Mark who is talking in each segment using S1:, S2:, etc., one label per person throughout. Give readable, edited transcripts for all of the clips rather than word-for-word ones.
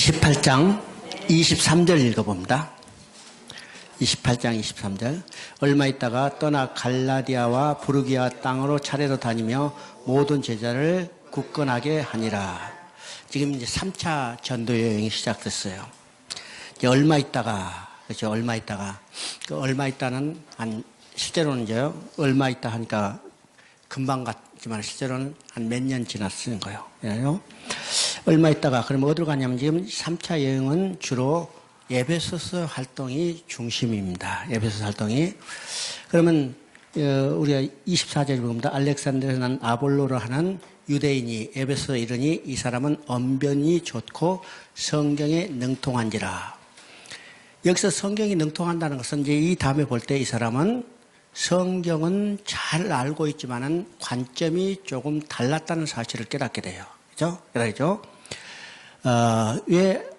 S1: 18장 23절 읽어봅니다. 28장 23절. 얼마 있다가 떠나 갈라디아와 부르기아 땅으로 차례로 다니며 모든 제자를 굳건하게 하니라. 지금 이제 3차 전도 여행이 시작됐어요. 이제 얼마 있다가, 그렇죠. 얼마 있다가. 그 얼마 있다는 실제로는 이제 얼마 있다 하니까 금방 같지만 실제로는 한 몇 년 지났은 거예요. 얼마 있다가, 그러면 어디로 가냐면 지금 3차 여행은 주로 에베소서 활동이 중심입니다. 에베소서 활동이. 그러면, 우리가 24절에 봅니다. 알렉산드리아에서 난 아볼로로 하는 유대인이 에베소에 이르니 이 사람은 언변이 좋고 성경에 능통한지라. 여기서 성경이 능통한다는 것은 이제 이 다음에 볼 때 이 사람은 성경은 잘 알고 있지만은 관점이 조금 달랐다는 사실을 깨닫게 돼요. 그죠? 그러죠? 왜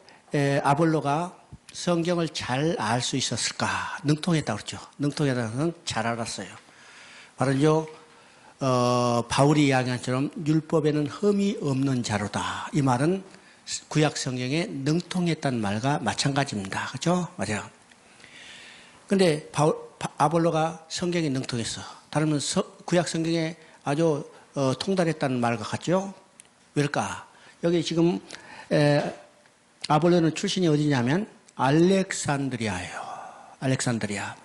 S1: 아볼로가 성경을 잘 알 수 있었을까? 능통했다고 그러죠. 능통했다는 것은 잘 알았어요. 바로 바울이 이야기한 것처럼 율법에는 흠이 없는 자로다. 이 말은 구약 성경에 능통했다는 말과 마찬가지입니다. 그죠? 맞아요. 근데 아볼로가 성경에 능통했어. 다르면 구약 성경에 아주 통달했다는 말과 같죠? 왜일까? 여기 지금 아볼로는 출신이 어디냐면 알렉산드리아예요. 알렉산드리아.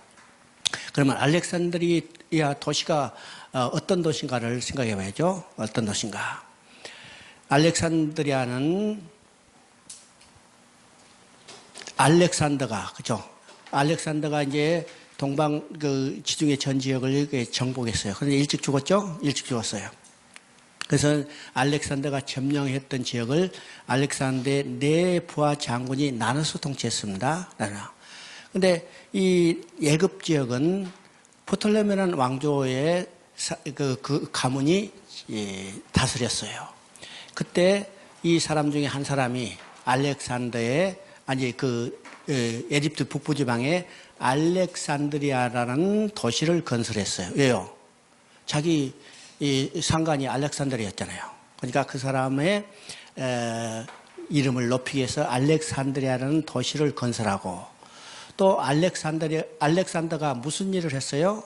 S1: 그러면 알렉산드리아 도시가 어떤 도시인가를 생각해 봐야죠. 어떤 도시인가? 알렉산드리아는 알렉산더가, 그죠? 알렉산더가 이제 지중해 전 지역을 정복했어요. 그런데 일찍 죽었죠? 일찍 죽었어요. 그래서 알렉산더가 점령했던 지역을 알렉산더의 네 부하 장군이 나눠서 통치했습니다. 그런데 이 애굽 지역은 프톨레미라는 왕조의 그 가문이 다스렸어요. 그때 이 사람 중에 한 사람이 알렉산더의 에집트 북부지방에 알렉산드리아라는 도시를 건설했어요. 왜요? 자기 상관이 알렉산드리아였잖아요. 그러니까 그 사람의 이름을 높이기 위해서 알렉산드리아라는 도시를 건설하고, 또 알렉산더가 무슨 일을 했어요?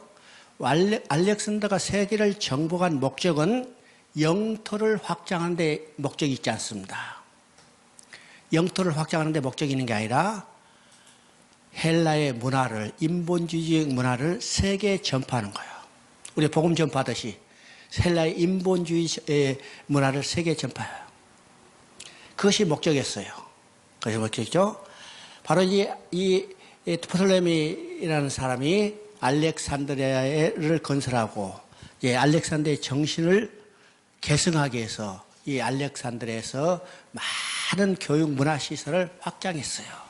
S1: 알렉산더가 세계를 정복한 목적은 영토를 확장하는 데 목적이 있지 않습니다. 영토를 확장하는 데 목적이 있는 게 아니라 헬라의 문화를, 인본주의적 문화를 세계에 전파하는 거예요. 우리 복음 전파하듯이 헬라의 인본주의의 문화를 세계에 전파해요. 그것이 목적이었어요. 그것이 목적이죠. 바로 이 프톨레미라는 사람이 알렉산드리아를 건설하고 알렉산더의 정신을 계승하기 위해서 이 알렉산드리아에서 많은 교육 문화 시설을 확장했어요.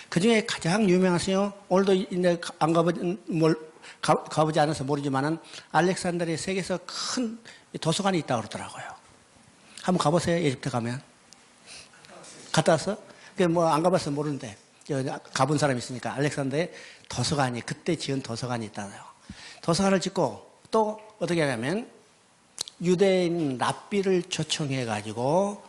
S1: 그 중에 가장 유명하세요. 오늘도 안 가보지 않아서 모르지만은 알렉산드리아 세계에서 큰 도서관이 있다고 그러더라고요. 한번 가보세요. 에집트 가면. 갔다 왔어? 안 가봤어 모르는데 가본 사람이 있으니까 알렉산드리아에 도서관이, 그때 지은 도서관이 있다고요. 도서관을 짓고 또 어떻게 하냐면 유대인 랍비를 초청해 가지고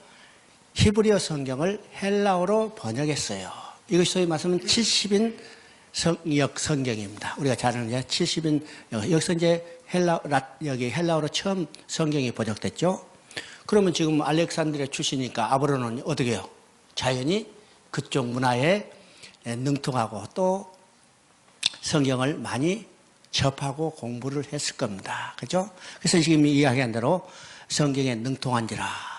S1: 히브리어 성경을 헬라어로 번역했어요. 이것이 소위 말하면 70인 성경입니다. 우리가 잘 아는 70인, 여기서 이제 헬라어로 처음 성경이 번역됐죠. 그러면 지금 알렉산드리아 출신이니까 아볼로는 어떻게 해요? 자연히 그쪽 문화에 능통하고 또 성경을 많이 접하고 공부를 했을 겁니다. 그죠? 그래서 지금 이야기한 대로 성경에 능통한지라.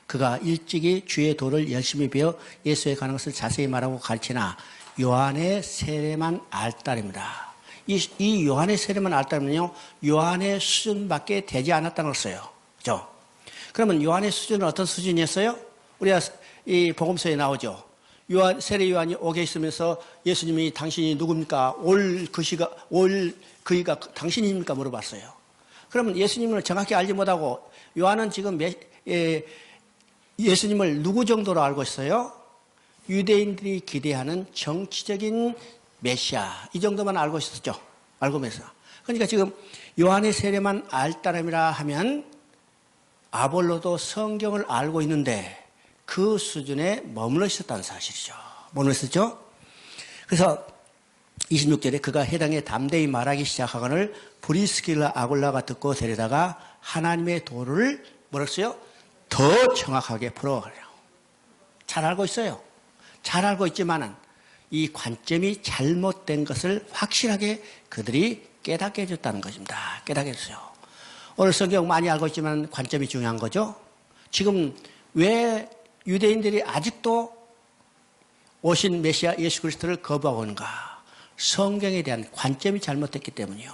S1: 그가 일찍이 주의 도를 열심히 배워 예수에 가는 것을 자세히 말하고 가르치나 요한의 세례만 알따릅니다. 이 요한의 세례만 알따르면요, 요한의 수준밖에 되지 않았다는 것이에요. 그죠? 그러면 요한의 수준은 어떤 수준이었어요? 우리가 이 복음서에 나오죠. 세례 요한이 옥에 있으면서 예수님이 당신이 누굽니까? 올 그이가 당신입니까? 물어봤어요. 그러면 예수님을 정확히 알지 못하고 요한은 지금 예수님을 누구 정도로 알고 있어요? 유대인들이 기대하는 정치적인 메시아, 이 정도만 알고 있었죠. 알고 있어. 그러니까 지금 요한의 세례만 알따름이라 하면 아볼로도 성경을 알고 있는데 그 수준에 머물러 있었다는 사실이죠. 머물러 있었죠. 그래서 26절에 그가 회당에 담대히 말하기 시작하거늘 브리스길라 아굴라가 듣고 데려다가 하나님의 도를 뭐랬어요? 더 정확하게 풀어가려고. 잘 알고 있어요. 잘 알고 있지만은 이 관점이 잘못된 것을 확실하게 그들이 깨닫게 해줬다는 것입니다. 깨닫게 해줬어요. 오늘 성경 많이 알고 있지만 관점이 중요한 거죠. 지금 왜 유대인들이 아직도 오신 메시아 예수 그리스도를 거부하고 있는가? 성경에 대한 관점이 잘못됐기 때문이요.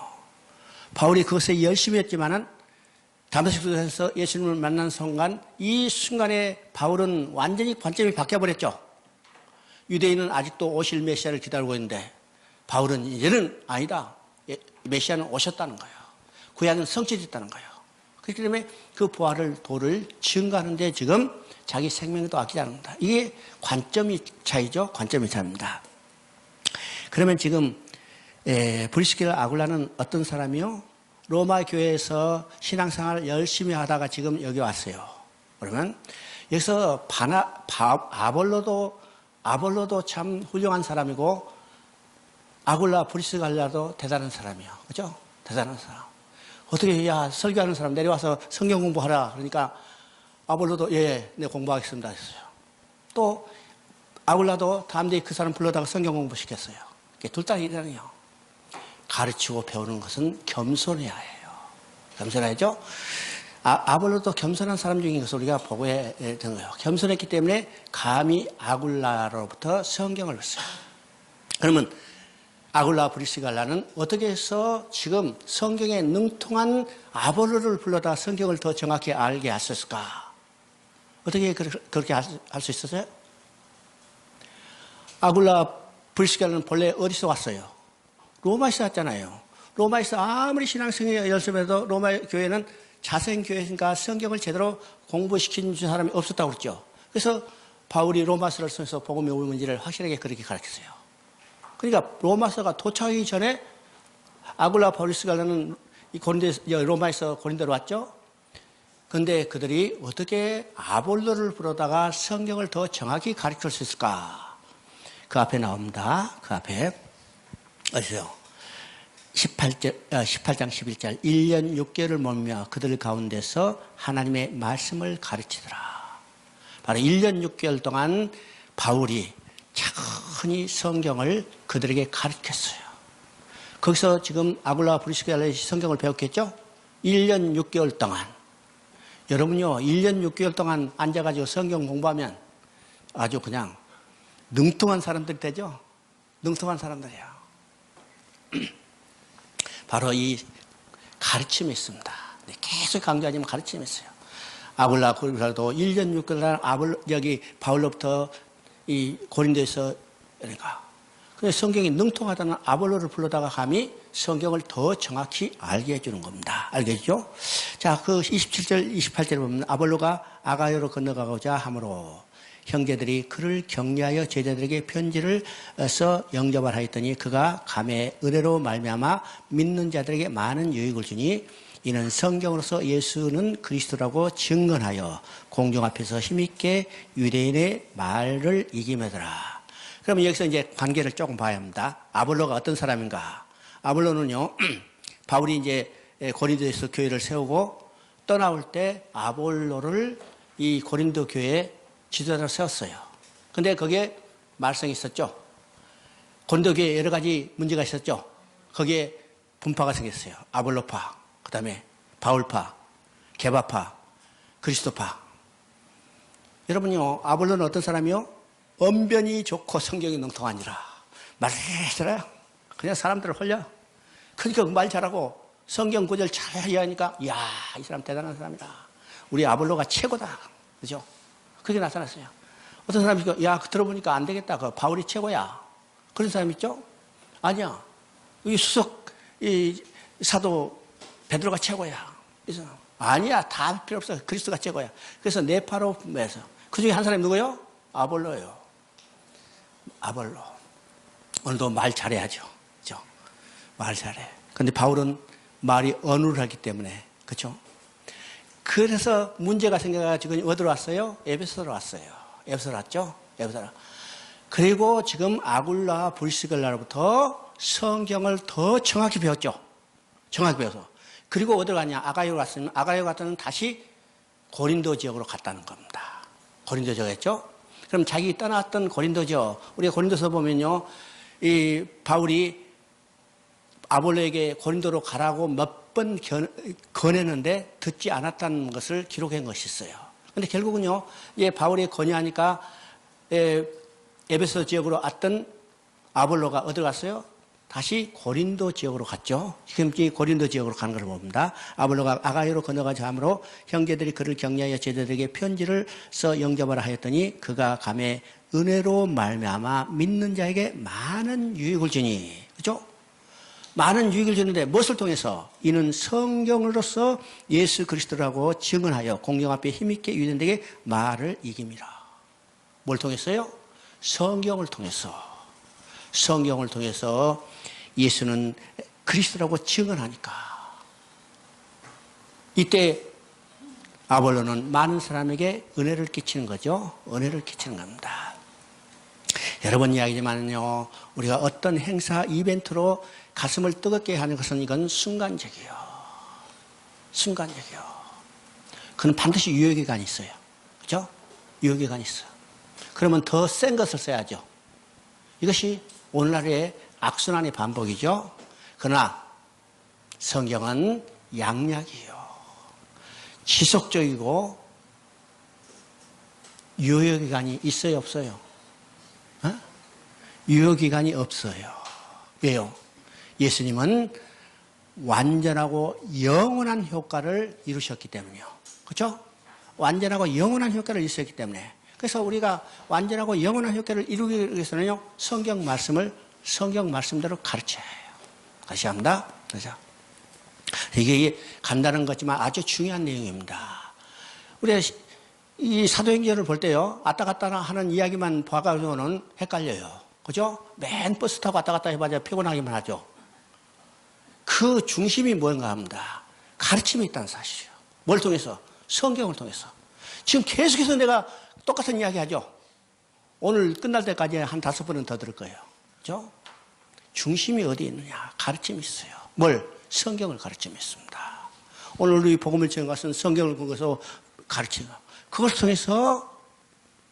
S1: 바울이 그것에 열심히 했지만은 다메섹에서 예수님을 만난 순간 이 순간에 바울은 완전히 관점이 바뀌어버렸죠. 유대인은 아직도 오실 메시아를 기다리고 있는데 바울은 이제는 아니다. 메시아는 오셨다는 거예요. 구약은 성취됐다는 거예요. 그렇기 때문에 그 부활을 도를 증거하는데 지금 자기 생명도 아끼지 않는다. 이게 관점이 차이죠. 관점이 차이입니다. 그러면 지금 브리스길라 아굴라는 어떤 사람이요? 로마 교회에서 신앙생활을 열심히 하다가 지금 여기 왔어요. 그러면 여기서 아볼로도 참 훌륭한 사람이고 아굴라 브리스길라도 대단한 사람이에요. 그죠? 대단한 사람. 어떻게 야 설교하는 사람 내려와서 성경 공부하라. 그러니까 아볼로도 예, 네 공부하겠습니다 했어요. 또 아굴라도 담대히 그 사람 불러다가 성경 공부시켰어요. 둘 다 이래요. 가르치고 배우는 것은 겸손해야 해요. 겸손해야죠. 아볼로도 겸손한 사람 중인 것을 우리가 보고해야 되는 거예요. 겸손했기 때문에 감히 아굴라로부터 성경을 봤어요. 그러면 아굴라 브리스길라는 어떻게 해서 지금 성경에 능통한 아볼로를 불러다 성경을 더 정확히 알게 했었을까? 어떻게 그렇게 할 수 있었어요? 아굴라 브리스길라는 본래 어디서 왔어요? 로마에서 왔잖아요. 로마에서 아무리 신앙생활 열심해도 로마 교회는 자생교회니까 성경을 제대로 공부시킨 사람이 없었다고 그랬죠. 그래서 바울이 로마서를 써서 복음의 문제를 확실하게 그렇게 가르쳤어요. 그러니까 로마서가 도착하기 전에 아굴라 브리스길라는 로마에서 고린도로 왔죠. 그런데 그들이 어떻게 아볼로를 부르다가 성경을 더 정확히 가르칠 수 있을까? 그 앞에 나옵니다. 그 앞에 어디서요? 18장 11절 1년 6개월을 머물며 그들 가운데서 하나님의 말씀을 가르치더라. 바로 1년 6개월 동안 바울이 차근히 성경을 그들에게 가르쳤어요. 거기서 지금 아굴라 브리스길라의 성경을 배웠겠죠? 1년 6개월 동안. 여러분요, 1년 6개월 동안 앉아가지고 성경 공부하면 아주 그냥 능통한 사람들이 되죠? 능통한 사람들이에요. 바로 이 가르침이 있습니다. 계속 강조하지만 가르침이 있어요. 아굴라 브리스길라도 1년 6개월 여기 바울로부터 이 고린도에서 그러니까 성경이 능통하다는 아볼로를 불러다가 감히 성경을 더 정확히 알게 해주는 겁니다. 알겠죠? 자, 그 27절, 28절에 보면 아볼로가 아가야로 건너가고자 하므로 형제들이 그를 격려하여 제자들에게 편지를 써 영접을 하였더니 그가 감의 은혜로 말미암아 믿는 자들에게 많은 유익을 주니 이는 성경으로서 예수는 그리스도라고 증언하여 공중 앞에서 힘있게 유대인의 말을 이기매더라. 그러면 여기서 이제 관계를 조금 봐야 합니다. 아볼로가 어떤 사람인가? 아볼로는요, 바울이 이제 고린도에서 교회를 세우고 떠나올 때 아볼로를 이 고린도 교회에 지도자로 세웠어요. 근데 거기에 말썽이 있었죠. 고린도 교회에 여러 가지 문제가 있었죠. 거기에 분파가 생겼어요. 아볼로파, 그 다음에 바울파, 게바파, 그리스도파. 여러분요, 아볼로는 어떤 사람이요? 언변이 좋고 성경이 능통하니라. 말을 잘해요. 그냥 사람들을 홀려. 그러니까 말 잘하고 성경 구절 잘 이해하니까 이야, 이 사람 대단한 사람이다. 우리 아볼로가 최고다. 그죠? 그게 나타났어요. 어떤 사람이 야, 들어보니까 안 되겠다. 그 바울이 최고야. 그런 사람 있죠? 아니야. 이 사도 베드로가 최고야. 그래서 아니야, 다 필요 없어. 그리스도가 최고야. 그래서 네파로에서 그 중에 한 사람이 누구요? 아볼로예요. 아볼로. 오늘도 말 잘해야죠. 그죠? 말 잘해. 근데 바울은 말이 어눌하기 때문에, 그죠? 그래서 문제가 생겨가지고 어디로 왔어요? 에베소로 왔어요. 에베소로 왔죠? 에베소로. 그리고 지금 아굴라 브리스길라로부터 성경을 더 정확히 배웠죠. 정확히 배워서. 그리고 어디로 갔냐? 아가이로 갔으면 아가이로 갔더니 다시 고린도 지역으로 갔다는 겁니다. 고린도 지역이었죠? 그럼 자기 떠났던 고린도 지역, 우리가 고린도서 보면요, 이 바울이 아볼로에게 고린도로 가라고 몇 번 권했는데 듣지 않았다는 것을 기록한 것이 있어요. 근데 결국은요, 바울이 건의하니까 에베소 지역으로 왔던 아볼로가 어디로 갔어요? 다시 고린도 지역으로 갔죠. 지금 이 고린도 지역으로 가는 걸 봅니다. 아볼로가 아가이로 건너가자 하므로 형제들이 그를 격려하여 제자들에게 편지를 써 영접하라 하였더니 그가 감에 은혜로 말미암아 믿는 자에게 많은 유익을 주니, 그죠? 많은 유익을 주는데 무엇을 통해서? 이는 성경으로서 예수 그리스도라고 증언하여 공경 앞에 힘있게 유대인에게 말을 이깁니다. 뭘 통해서요? 성경을 통해서. 성경을 통해서 예수는 그리스도라고 증언하니까. 이때 아볼로는 많은 사람에게 은혜를 끼치는 거죠. 은혜를 끼치는 겁니다. 여러 번 이야기지만요, 우리가 어떤 행사, 이벤트로 가슴을 뜨겁게 하는 것은 이건 순간적이에요. 순간적이에요. 그는 반드시 유효기간이 있어요. 그죠? 유효기간이 있어요. 그러면 더 센 것을 써야죠. 이것이 오늘날의 악순환의 반복이죠. 그러나 성경은 양약이에요. 지속적이고 유효기간이 있어요, 없어요? 유효기간이 없어요. 왜요? 예수님은 완전하고 영원한 효과를 이루셨기 때문이요. 그렇죠? 완전하고 영원한 효과를 이루셨기 때문에. 그래서 우리가 완전하고 영원한 효과를 이루기 위해서는요, 성경 말씀대로 가르쳐야 해요. 다시 합니다. 그렇죠? 이게 간단한 거지만 아주 중요한 내용입니다. 우리가 이 사도행전을 볼 때요, 왔다 갔다 하는 이야기만 봐가지고는 헷갈려요. 그죠? 맨 버스 타고 왔다 갔다 해봐야 피곤하기만 하죠. 그 중심이 뭔가 합니다. 가르침이 있다는 사실이에요. 뭘 통해서? 성경을 통해서. 지금 계속해서 내가 똑같은 이야기 하죠. 오늘 끝날 때까지 한 5번은 더 들을 거예요. 그죠? 중심이 어디 있느냐? 가르침이 있어요. 뭘? 성경을 가르침이 있습니다. 오늘 우리 복음을 전한 것은 성경을 보고서 가르치고, 그걸 통해서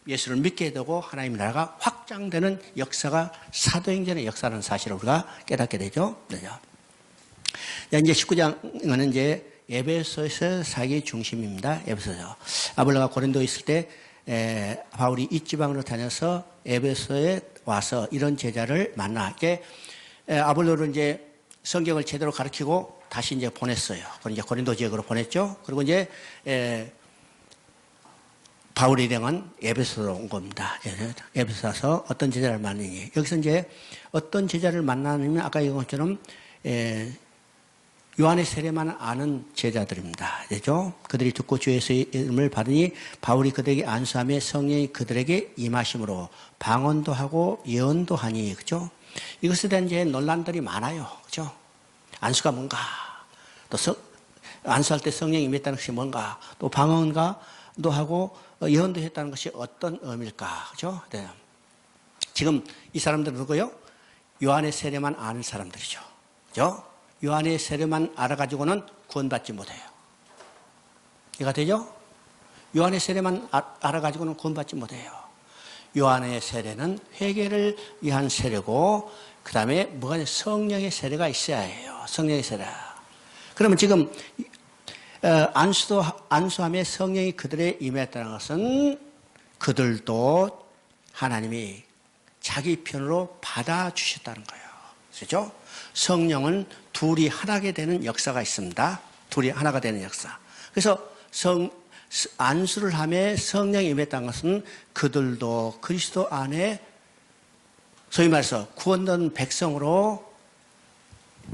S1: 예수를 믿게 되고 하나님의 나라가 확장되는 역사가 사도행전의 역사라는 사실을 우리가 깨닫게 되죠. 이제 19장은 이제 에베소에서 사역의 중심입니다. 에베소죠. 아볼로가 고린도에 있을 때 바울이 이 지방으로 다녀서 에베소에 와서 이런 제자를 만나. 이게 아볼로를 이제 성경을 제대로 가르치고 다시 이제 보냈어요. 이제 고린도 지역으로 보냈죠. 그리고 이제 바울 일행은 에베소로 온 겁니다. 에베소 와서 어떤 제자를 만나니. 여기서 이제 어떤 제자를 만나냐면 아까 얘기한 것처럼 요한의 세례만 아는 제자들입니다. 그죠? 그들이 듣고 주 예수의 이름을 받으니 바울이 그들에게 안수하며 성령이 그들에게 임하심으로 방언도 하고 예언도 하니. 그죠? 이것에 대한 이제 논란들이 많아요. 그죠? 안수가 뭔가, 또 안수할 때 성령이 임했다는 것이 뭔가, 또 방언가도 하고 예언도 했다는 것이 어떤 의미일까? 그죠? 네. 지금 이 사람들은 누구요? 요한의 세례만 아는 사람들이죠. 그죠? 요한의 세례만 알아가지고는 구원받지 못해요. 이해가 되죠? 요한의 세례만 알아가지고는 구원받지 못해요. 요한의 세례는 회개를 위한 세례고, 그 다음에 뭐가 성령의 세례가 있어야 해요. 성령의 세례. 그러면 지금 안수함에 성령이 그들에 임했다는 것은 그들도 하나님이 자기 편으로 받아주셨다는 거예요. 그렇죠? 성령은 둘이 하나게 되는 역사가 있습니다. 둘이 하나가 되는 역사. 그래서 안수를 하며 성령이 임했다는 것은 그들도 그리스도 안에 소위 말해서 구원된 백성으로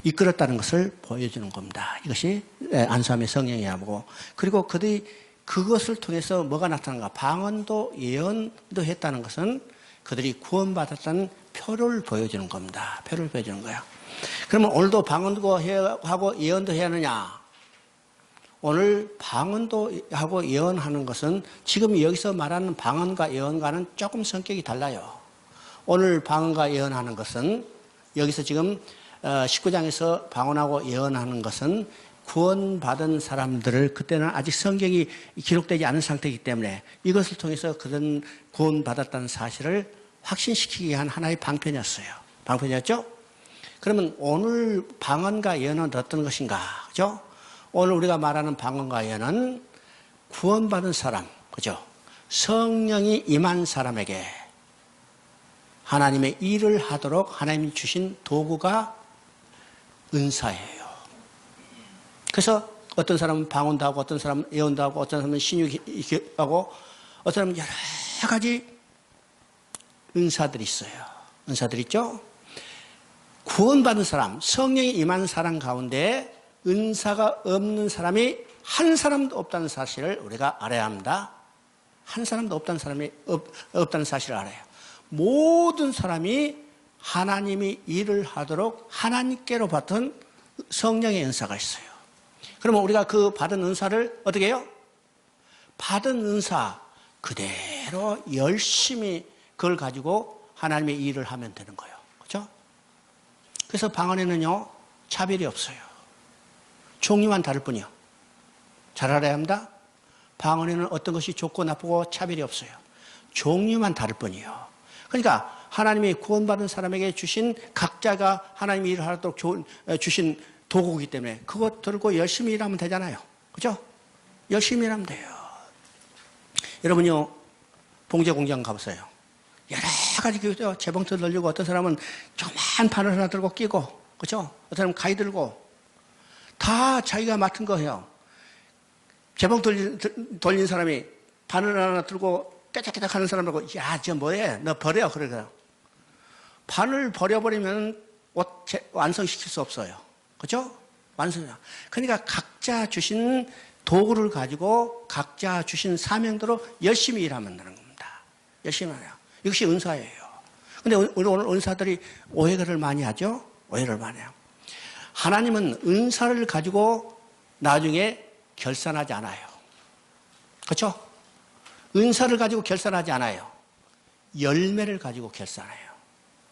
S1: 이끌었다는 것을 보여주는 겁니다. 이것이 안수함의 성령이라고. 그리고 그들이 그것을 통해서 뭐가 나타난가? 방언도 예언도 했다는 것은 그들이 구원받았다는 표를 보여주는 겁니다. 표를 보여주는 거야. 그러면 오늘도 방언도 하고 예언도 해야 하느냐? 오늘 방언도 하고 예언하는 것은 지금 여기서 말하는 방언과 예언과는 조금 성격이 달라요. 오늘 방언과 예언하는 것은 여기서 지금 19장에서 방언하고 예언하는 것은 구원받은 사람들을, 그때는 아직 성경이 기록되지 않은 상태이기 때문에 이것을 통해서 그런 구원받았다는 사실을 확신시키기 위한 하나의 방편이었어요. 방편이었죠? 그러면 오늘 방언과 예언은 어떤 것인가? 그죠? 오늘 우리가 말하는 방언과 예언은 구원받은 사람, 그죠? 성령이 임한 사람에게 하나님의 일을 하도록 하나님이 주신 도구가 은사예요. 그래서 어떤 사람은 방언도 하고, 어떤 사람은 예언도 하고, 어떤 사람은 신유하고, 어떤 사람은 여러 가지 은사들이 있어요. 은사들이 있죠? 구원받은 사람, 성령이 임한 사람 가운데 은사가 없는 사람이 한 사람도 없다는 사실을 우리가 알아야 합니다. 한 사람도 없다는 사람이 없다는 사실을 알아요. 모든 사람이 하나님이 일을 하도록 하나님께로 받은 성령의 은사가 있어요. 그러면 우리가 그 받은 은사를 어떻게 해요? 받은 은사 그대로 열심히 그걸 가지고 하나님의 일을 하면 되는 거예요. 그렇죠? 그래서 방언에는요, 차별이 없어요. 종류만 다를 뿐이요. 잘 알아야 합니다. 방언에는 어떤 것이 좋고 나쁘고 차별이 없어요. 종류만 다를 뿐이요. 그러니까 하나님이 구원받은 사람에게 주신, 각자가 하나님의 일을 하도록 주신 도구이기 때문에 그것 들고 열심히 일하면 되잖아요. 그죠? 열심히 일하면 돼요. 여러분요, 봉제 공장 가보세요. 여러 가지 재봉틀 들리고, 어떤 사람은 조그만 바늘 하나 들고 끼고, 그죠? 어떤 사람은 가위 들고, 다 자기가 맡은 거예요. 재봉 돌린 사람이 바늘 하나 들고 깨작깨작 하는 사람하고, 야, 저 뭐해? 너 버려. 그래요. 바늘 버려버리면 옷 완성시킬 수 없어요. 그죠? 완성이야. 그러니까 각자 주신 도구를 가지고 각자 주신 사명대로 열심히 일하면 되는 겁니다. 열심히 해요. 이것이 은사예요. 근데 오늘 은사들이 오해를 많이 하죠? 오해를 많이 해요. 하나님은 은사를 가지고 나중에 결산하지 않아요. 그렇죠? 은사를 가지고 결산하지 않아요. 열매를 가지고 결산해요.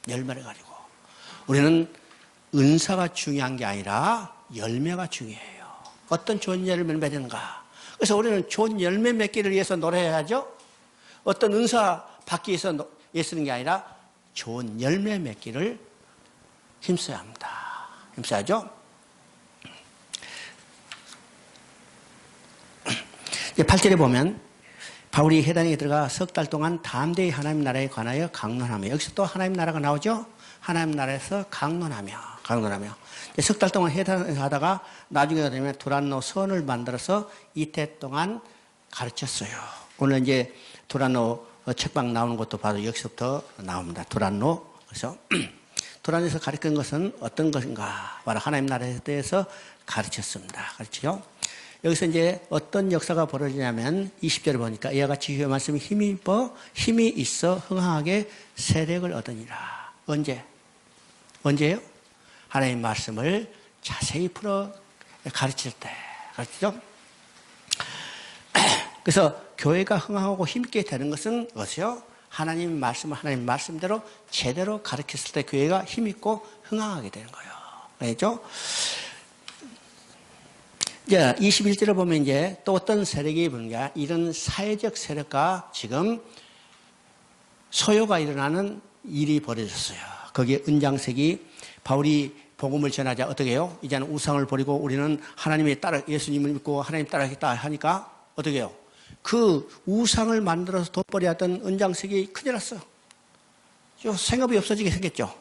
S1: 열매를 가지고. 우리는 은사가 중요한 게 아니라 열매가 중요해요. 어떤 좋은 열매를 맺는가. 그래서 우리는 좋은 열매 맺기를 위해서 노래해야죠. 어떤 은사 받기 위해서 애쓰는 게 아니라 좋은 열매 맺기를 힘써야 합니다. 힘써야죠. 8절에 보면 바울이 해단에 들어가 석 달 동안 담대히 하나님 나라에 관하여 강론하며, 여기서 또 하나님 나라가 나오죠. 하나님 나라에서 강론하며 석 달 동안 해단하다가 나중에 되면 두란노 선을 만들어서 이태 동안 가르쳤어요. 오늘 이제 두란노 책방 나오는 것도 봐도 여기서부터 나옵니다. 두란노. 그래서 두란노에서 가르친 것은 어떤 것인가? 바로 하나님 나라에 대해서 가르쳤습니다. 가르치죠. 여기서 이제 어떤 역사가 벌어지냐면 20절에 보니까 이와 같이 주의 말씀이 힘이 있어 흥황하게 세력을 얻으니라. 언제요? 하나님 말씀을 자세히 풀어 가르칠 때. 가르치죠? 그래서 교회가 흥황하고 힘있게 되는 것은 무엇이요? 하나님 말씀을 하나님 말씀대로 제대로 가르쳤을 때 교회가 힘있고 흥황하게 되는 거예요. 알겠죠? 이제 21절을 보면 이제 또 어떤 세력이 보는가, 이런 사회적 세력과 지금 소요가 일어나는 일이 벌어졌어요. 거기에 은장색이 바울이 복음을 전하자 어떻게 해요? 이제는 우상을 버리고 우리는 하나님의 따라, 예수님을 믿고 하나님 따라하겠다 하니까 어떻게 해요? 그 우상을 만들어서 돋벌이 하던 은장색이 큰일 났어. 생업이 없어지게 생겼죠.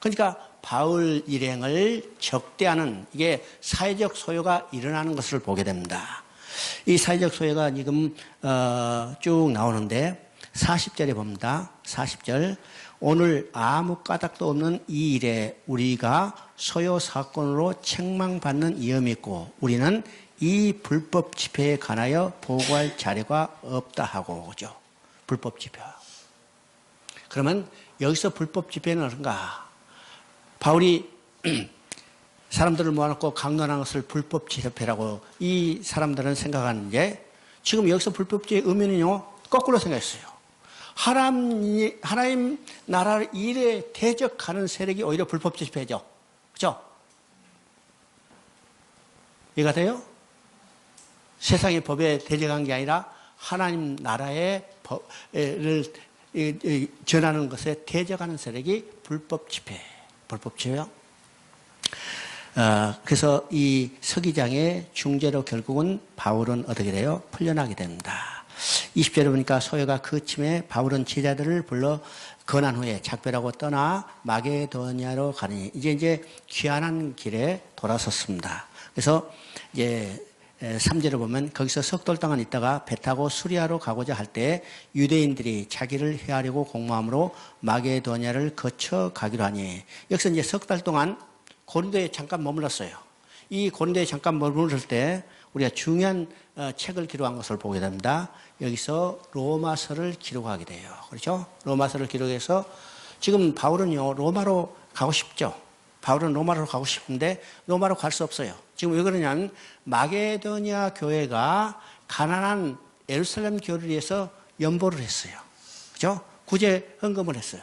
S1: 그러니까 바울 일행을 적대하는, 이게 사회적 소요가 일어나는 것을 보게 됩니다. 이 사회적 소요가 지금 쭉 나오는데 40절에 봅니다. 40절. 오늘 아무 까닭도 없는 이 일에 우리가 소요 사건으로 책망받는 위험이 있고 우리는 이 불법 집회에 관하여 보고할 자료가 없다 하고, 그죠? 불법 집회. 그러면 여기서 불법 집회는 어떤가? 바울이 사람들을 모아놓고 강론한 것을 불법 집회라고 이 사람들은 생각하는데 지금 여기서 불법주의 의미는요 거꾸로 생각했어요. 하나님 나라 일에 대적하는 세력이 오히려 불법 집회죠. 그죠? 이해가 돼요? 세상의 법에 대적한 게 아니라 하나님 나라의 법을 전하는 것에 대적하는 세력이 불법 집회. 불법 집회요. 그래서 이 서기장의 중재로 결국은 바울은 어떻게 돼요? 풀려나게 됩니다. 20절에 보니까 소요가 그침에 바울은 제자들을 불러 건한 후에 작별하고 떠나 마게도냐로 가니 이제 귀환한 길에 돌아섰습니다. 그래서 이제 3절에 보면 거기서 석 달 동안 있다가 배 타고 수리아로 가고자 할 때 유대인들이 자기를 해하려고 공모함으로 마게도냐를 거쳐 가기로 하니 여기서 이제 석 달 동안 고린도에 잠깐 머물렀어요. 이 고린도에 잠깐 머무를 때 우리가 중요한 책을 기록한 것을 보게 됩니다. 여기서 로마서를 기록하게 돼요. 그렇죠? 로마서를 기록해서 지금 바울은요 로마로 가고 싶죠. 바울은 로마로 가고 싶은데 로마로 갈 수 없어요. 지금 왜 그러냐면 마게도냐 교회가 가난한 예루살렘 교회를 위해서 연보를 했어요. 그렇죠? 구제 헌금을 했어요.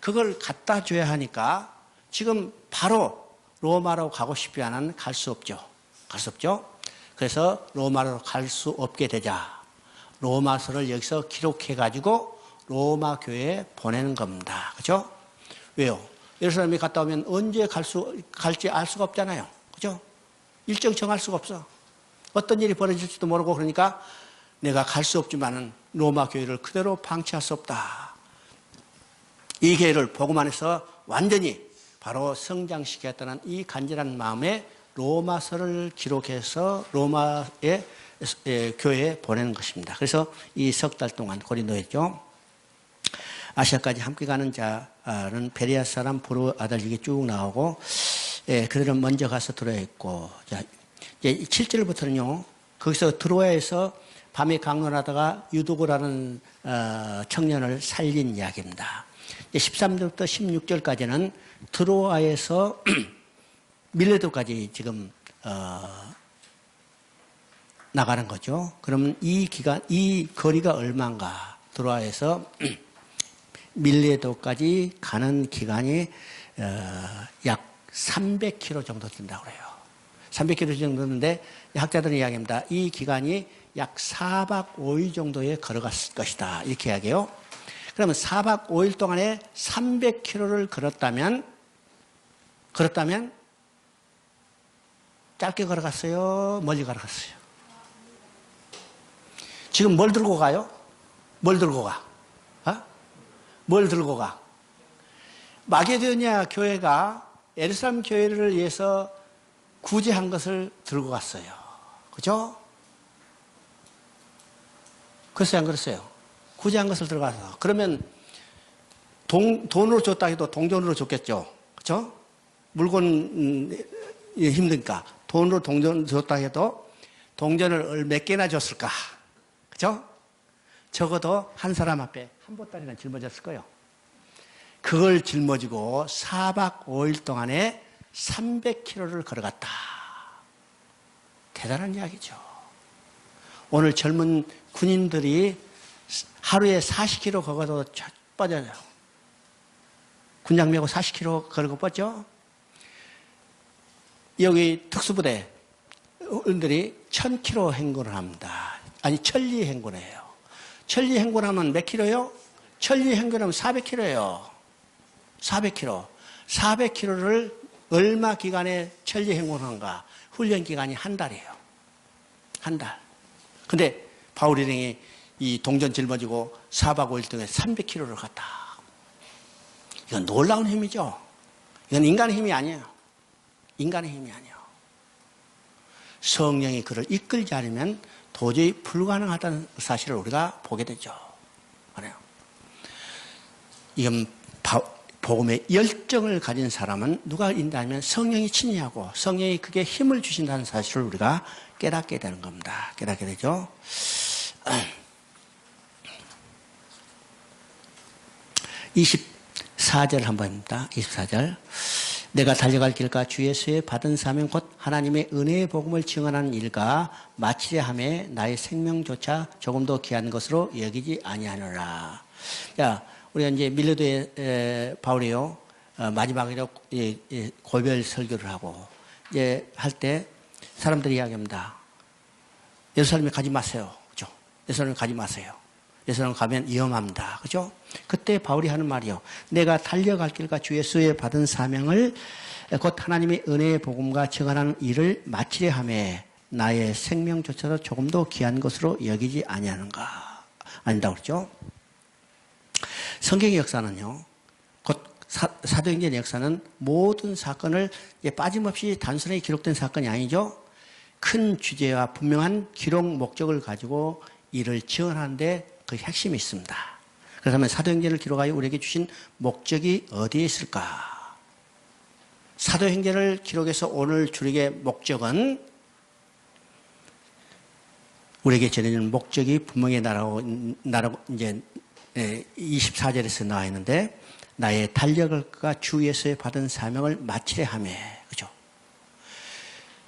S1: 그걸 갖다 줘야 하니까 지금 바로 로마로 가고 싶지 않은 갈 수 없죠. 갈 수 없죠. 그래서 로마로 갈 수 없게 되자 로마서를 여기서 기록해가지고 로마 교회에 보내는 겁니다. 그렇죠? 왜요? 예루살렘에 갔다 오면 언제 갈지 알 수가 없잖아요. 그죠? 일정 정할 수가 없어. 어떤 일이 벌어질지도 모르고 그러니까 내가 갈 수 없지만은 로마 교회를 그대로 방치할 수 없다. 이 교회를 복음 안에서 완전히 바로 성장시켰다는 이 간절한 마음에 로마서를 기록해서 로마의 교회에 보내는 것입니다. 그래서 이 석 달 동안 고린도에 있죠. 아시아까지 함께 가는 자는 베레아 사람 브루 아들 이게 쭉 나오고 그들은 먼저 가서 들어야 있고 자, 이제 7절부터는요. 거기서 드로아에서 밤에 강론하다가 유도고라는 청년을 살린 이야기입니다. 13절부터 16절까지는 드로아에서 밀레도까지 지금 나가는 거죠. 그러면 이 거리가 얼마인가? 드로아에서 밀레도까지 가는 기간이 약 300km 정도 된다고 그래요. 300km 정도인데 학자들은 이야기합니다. 이 기간이 약 4박 5일 정도에 걸어갔을 것이다. 이렇게 이야기해요. 그러면 4박 5일 동안에 300km를 걸었다면 짧게 걸어갔어요? 멀리 걸어갔어요? 지금 뭘 들고 가요? 뭘 들고 가? 뭘 들고 가? 마게도냐 교회가 예루살렘 교회를 위해서 구제한 것을 들고 갔어요. 그죠? 그랬어요, 안 그랬어요? 구제한 것을 들고 가서. 그러면 돈으로 줬다 해도 동전으로 줬겠죠. 그죠? 물건 힘드니까 돈으로 동전 줬다 해도 동전을 몇 개나 줬을까? 그죠? 적어도 한 사람 앞에 한 보따리나 짊어졌을 거예요. 그걸 짊어지고 4박 5일 동안에 300km를 걸어갔다. 대단한 이야기죠. 오늘 젊은 군인들이 하루에 40km 걸어도 뻗어요. 군장 메고 40km 걸고 뻗죠? 여기 특수부대들이 1000km 행군을 합니다. 아니, 천리 행군이에요. 천리 행군하면 몇 킬로요? 천리 행군하면 400km예요. 400km. 400km를 얼마 기간에 천리 행군한가? 훈련 기간이 한 달이에요. 한 달. 근데 바울 일행이 이 동전 짊어지고 4박 5일 동안 300km를 갔다. 이건 놀라운 힘이죠. 이건 인간의 힘이 아니에요. 인간의 힘이 아니에요. 성령이 그를 이끌지 않으면 도저히 불가능하다는 사실을 우리가 보게 되죠. 그래요. 이건 복음의 열정을 가진 사람은 누가 인다면 성령이 친히 하고 성령이 그게 힘을 주신다는 사실을 우리가 깨닫게 되는 겁니다. 깨닫게 되죠. 24절 한번 봅니다. 24절. 내가 달려갈 길과 주 예수의 받은 사명 곧 하나님의 은혜의 복음을 증언하는 일과 마치려 함에 나의 생명조차 조금도 귀한 것으로 여기지 아니하노라. 자, 우리가 이제 밀레도의 바울이요, 마지막으로 고별 설교를 하고 이제 할 때 사람들이 이야기합니다. 예루살렘에 가지 마세요. 그죠? 예루살렘에 가지 마세요. 예루살렘 가면 위험합니다. 그죠? 그때 바울이 하는 말이요. 내가 달려갈 길과 주 예수의 받은 사명을 곧 하나님의 은혜의 복음과 증언하는 일을 마치려 함에 나의 생명조차도 조금도 귀한 것으로 여기지 아니하는가. 아닌다고 그러죠? 성경의 역사는요. 곧 사도행전의 역사는 모든 사건을 빠짐없이 단순하게 기록된 사건이 아니죠. 큰 주제와 분명한 기록 목적을 가지고 이를 증언하는데 그 핵심이 있습니다. 그렇다면 사도행전을 기록하여 우리에게 주신 목적이 어디에 있을까? 사도행전을 기록해서 오늘 주력의 목적은 우리에게 전해주는 목적이 분명히 나라고 이제 24절에서 나와 있는데 나의 달려갈까 주 예수에 받은 사명을 마치려 하매, 그죠?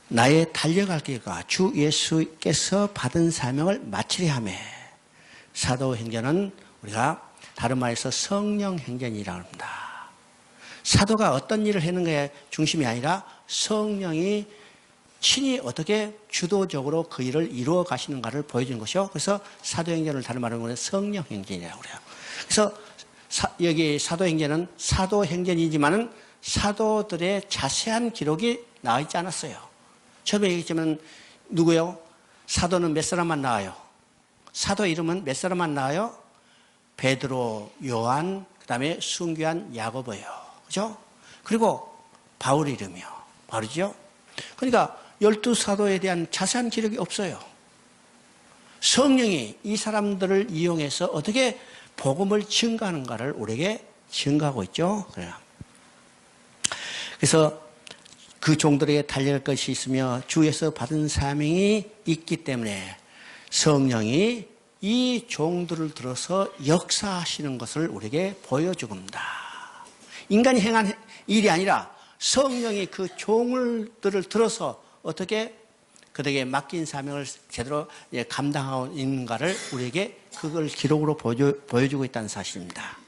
S1: 나의 달려갈 길과 주 예수께서 받은 사명을 마치려 하매. 사도행전은 우리가 다른 말에서 성령행전이라고 합니다. 사도가 어떤 일을 하는 것의 중심이 아니라 성령이 친히 어떻게 주도적으로 그 일을 이루어 가시는가를 보여주는 것이요. 그래서 사도행전을 다른 말로 성령행전이라고 그래요. 그래서 여기 사도행전은 사도행전이지만은 사도들의 자세한 기록이 나와 있지 않았어요. 처음에 얘기했지만 누구요? 사도는 몇 사람만 나와요? 사도 이름은 몇 사람만 나와요? 베드로, 요한, 그 다음에 순교한 야고보예요. 그죠? 그리고 바울 이름이요. 바울이죠? 그러니까 12사도에 대한 자세한 기록이 없어요. 성령이 이 사람들을 이용해서 어떻게 복음을 증가하는가를 우리에게 증가하고 있죠. 그래서 그 종들에게 달려갈 것이 있으며 주에서 받은 사명이 있기 때문에 성령이 이 종들을 들어서 역사하시는 것을 우리에게 보여주고 있습니다. 인간이 행한 일이 아니라 성령이 그 종들을 들어서 어떻게 그들에게 맡긴 사명을 제대로 감당하고 있는가를 우리에게 그걸 기록으로 보여주고 있다는 사실입니다.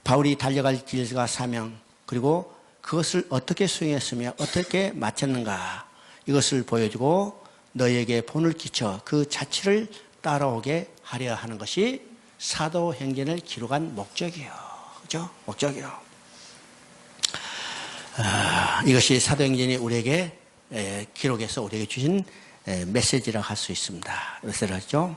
S1: 바울이 달려갈 길과 사명 그리고 그것을 어떻게 수행했으며 어떻게 마쳤는가 이것을 보여주고 너희에게 본을 끼쳐 그 자취를 따라오게 하려 하는 것이 사도행전을 기록한 목적이에요. 그죠? 목적이요. 이것이 사도행전이 우리에게 기록해서 우리에게 주신 메시지라고 할 수 있습니다. 메시지죠.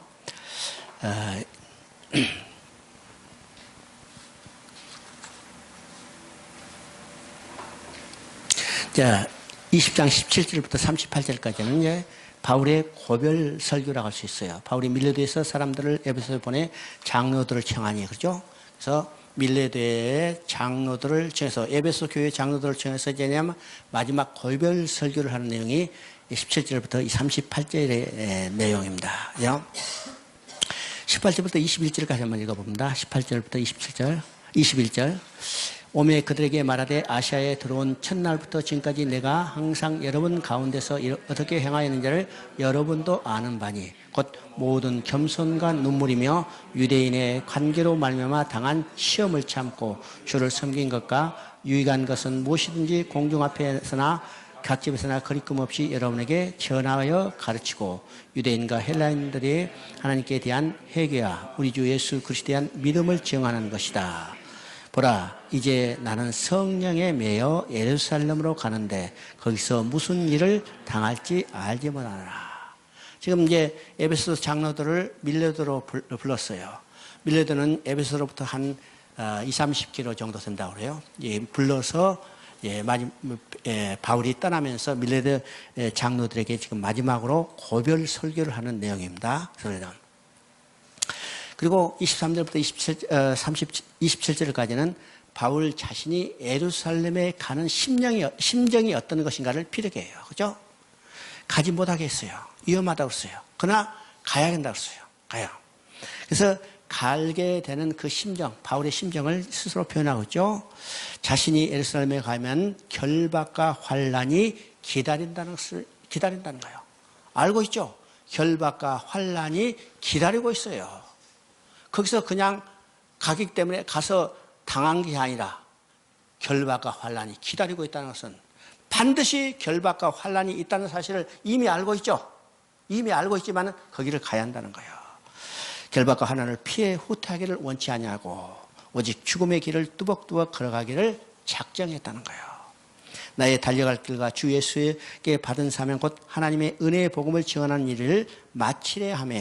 S1: 자, 20장 17절부터 38절까지는 이제 바울의 고별 설교라고 할 수 있어요. 바울이 밀레도에서 사람들을 에베소에 보내 장로들을 청하니, 그렇죠? 그래서 밀레도의 장로들을 청해서 에베소 교회 장로들을 청해서 이제 마지막 고별 설교를 하는 내용이 17절부터 38절의 내용입니다. 18절부터 21절까지 한번 읽어봅니다. 18절부터 27절, 21절. 오매 그들에게 말하되 아시아에 들어온 첫날부터 지금까지 내가 항상 여러분 가운데서 어떻게 행하였는지를 여러분도 아는 바니 곧 모든 겸손과 눈물이며 유대인의 관계로 말미암아 당한 시험을 참고 주를 섬긴 것과 유익한 것은 무엇이든지 공중 앞에서나 갓집에서나 거리낌 없이 여러분에게 전하여 가르치고 유대인과 헬라인들이 하나님께 대한 회개와 우리 주 예수 그리스도에 대한 믿음을 증언하는 것이다. 보라, 이제 나는 성령에 매여 예루살렘으로 가는데 거기서 무슨 일을 당할지 알지 못하노라. 지금 이제 에베소 장로들을 밀레도로 불렀어요. 밀레도는 에베소로부터 한 20-30km 정도 된다고 그래요. 불러서 바울이 떠나면서 밀레도 장로들에게 지금 마지막으로 고별 설교를 하는 내용입니다. 그리고 23절부터 27절까지는 바울 자신이 예루살렘에 가는 심정이 어떤 것인가를 피력해요. 그죠? 가지 못하게 했어요. 위험하다고 했어요. 그러나 가야 된다고 했어요. 가야. 그래서 갈게 되는 그 심정, 바울의 심정을 스스로 표현하고 있죠. 자신이 예루살렘에 가면 결박과 환란이 기다린다는 거예요. 알고 있죠? 결박과 환란이 기다리고 있어요. 거기서 그냥 가기 때문에 가서 당한 게 아니라 결박과 환란이 기다리고 있다는 것은 반드시 결박과 환란이 있다는 사실을 이미 알고 있죠. 이미 알고 있지만 거기를 가야 한다는 거예요. 결박과 환난을 피해 후퇴하기를 원치 아니하고 오직 죽음의 길을 뚜벅뚜벅 걸어가기를 작정했다는 거예요. 나의 달려갈 길과 주 예수에게 받은 사명 곧 하나님의 은혜의 복음을 증언하는 일을 마치려 하며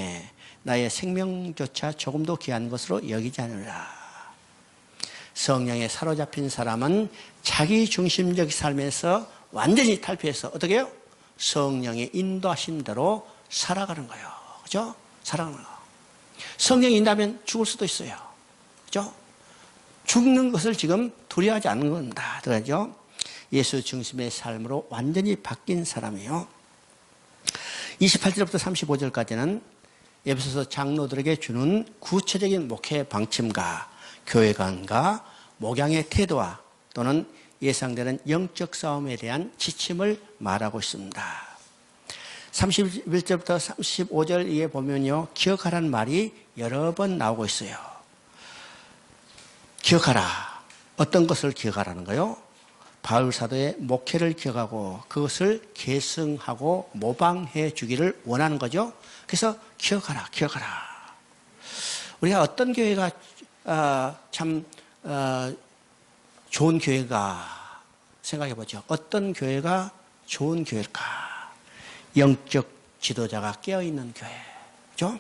S1: 나의 생명조차 조금도 귀한 것으로 여기지 않으라. 성령에 사로잡힌 사람은 자기 중심적 삶에서 완전히 탈피해서 어떻게 해요? 성령의 인도하신 대로 살아가는 거예요. 그죠? 살아가는 거. 성령이 인도하면 죽을 수도 있어요. 그죠? 죽는 것을 지금 두려워하지 않는 겁니다. 그죠? 예수 중심의 삶으로 완전히 바뀐 사람이에요. 28절부터 35절까지는 에베소서 장로들에게 주는 구체적인 목회 방침과 교회관과 목양의 태도와 또는 예상되는 영적 싸움에 대한 지침을 말하고 있습니다. 31절부터 35절 위에 보면요, 기억하라는 말이 여러 번 나오고 있어요. 기억하라. 어떤 것을 기억하라는 거요? 바울 사도의 목회를 기억하고 그것을 계승하고 모방해 주기를 원하는 거죠. 그래서 기억하라, 기억하라. 우리가 어떤 교회가 참 좋은 교회가 생각해 보죠. 어떤 교회가 좋은 교회일까? 영적 지도자가 깨어있는 교회. 그죠?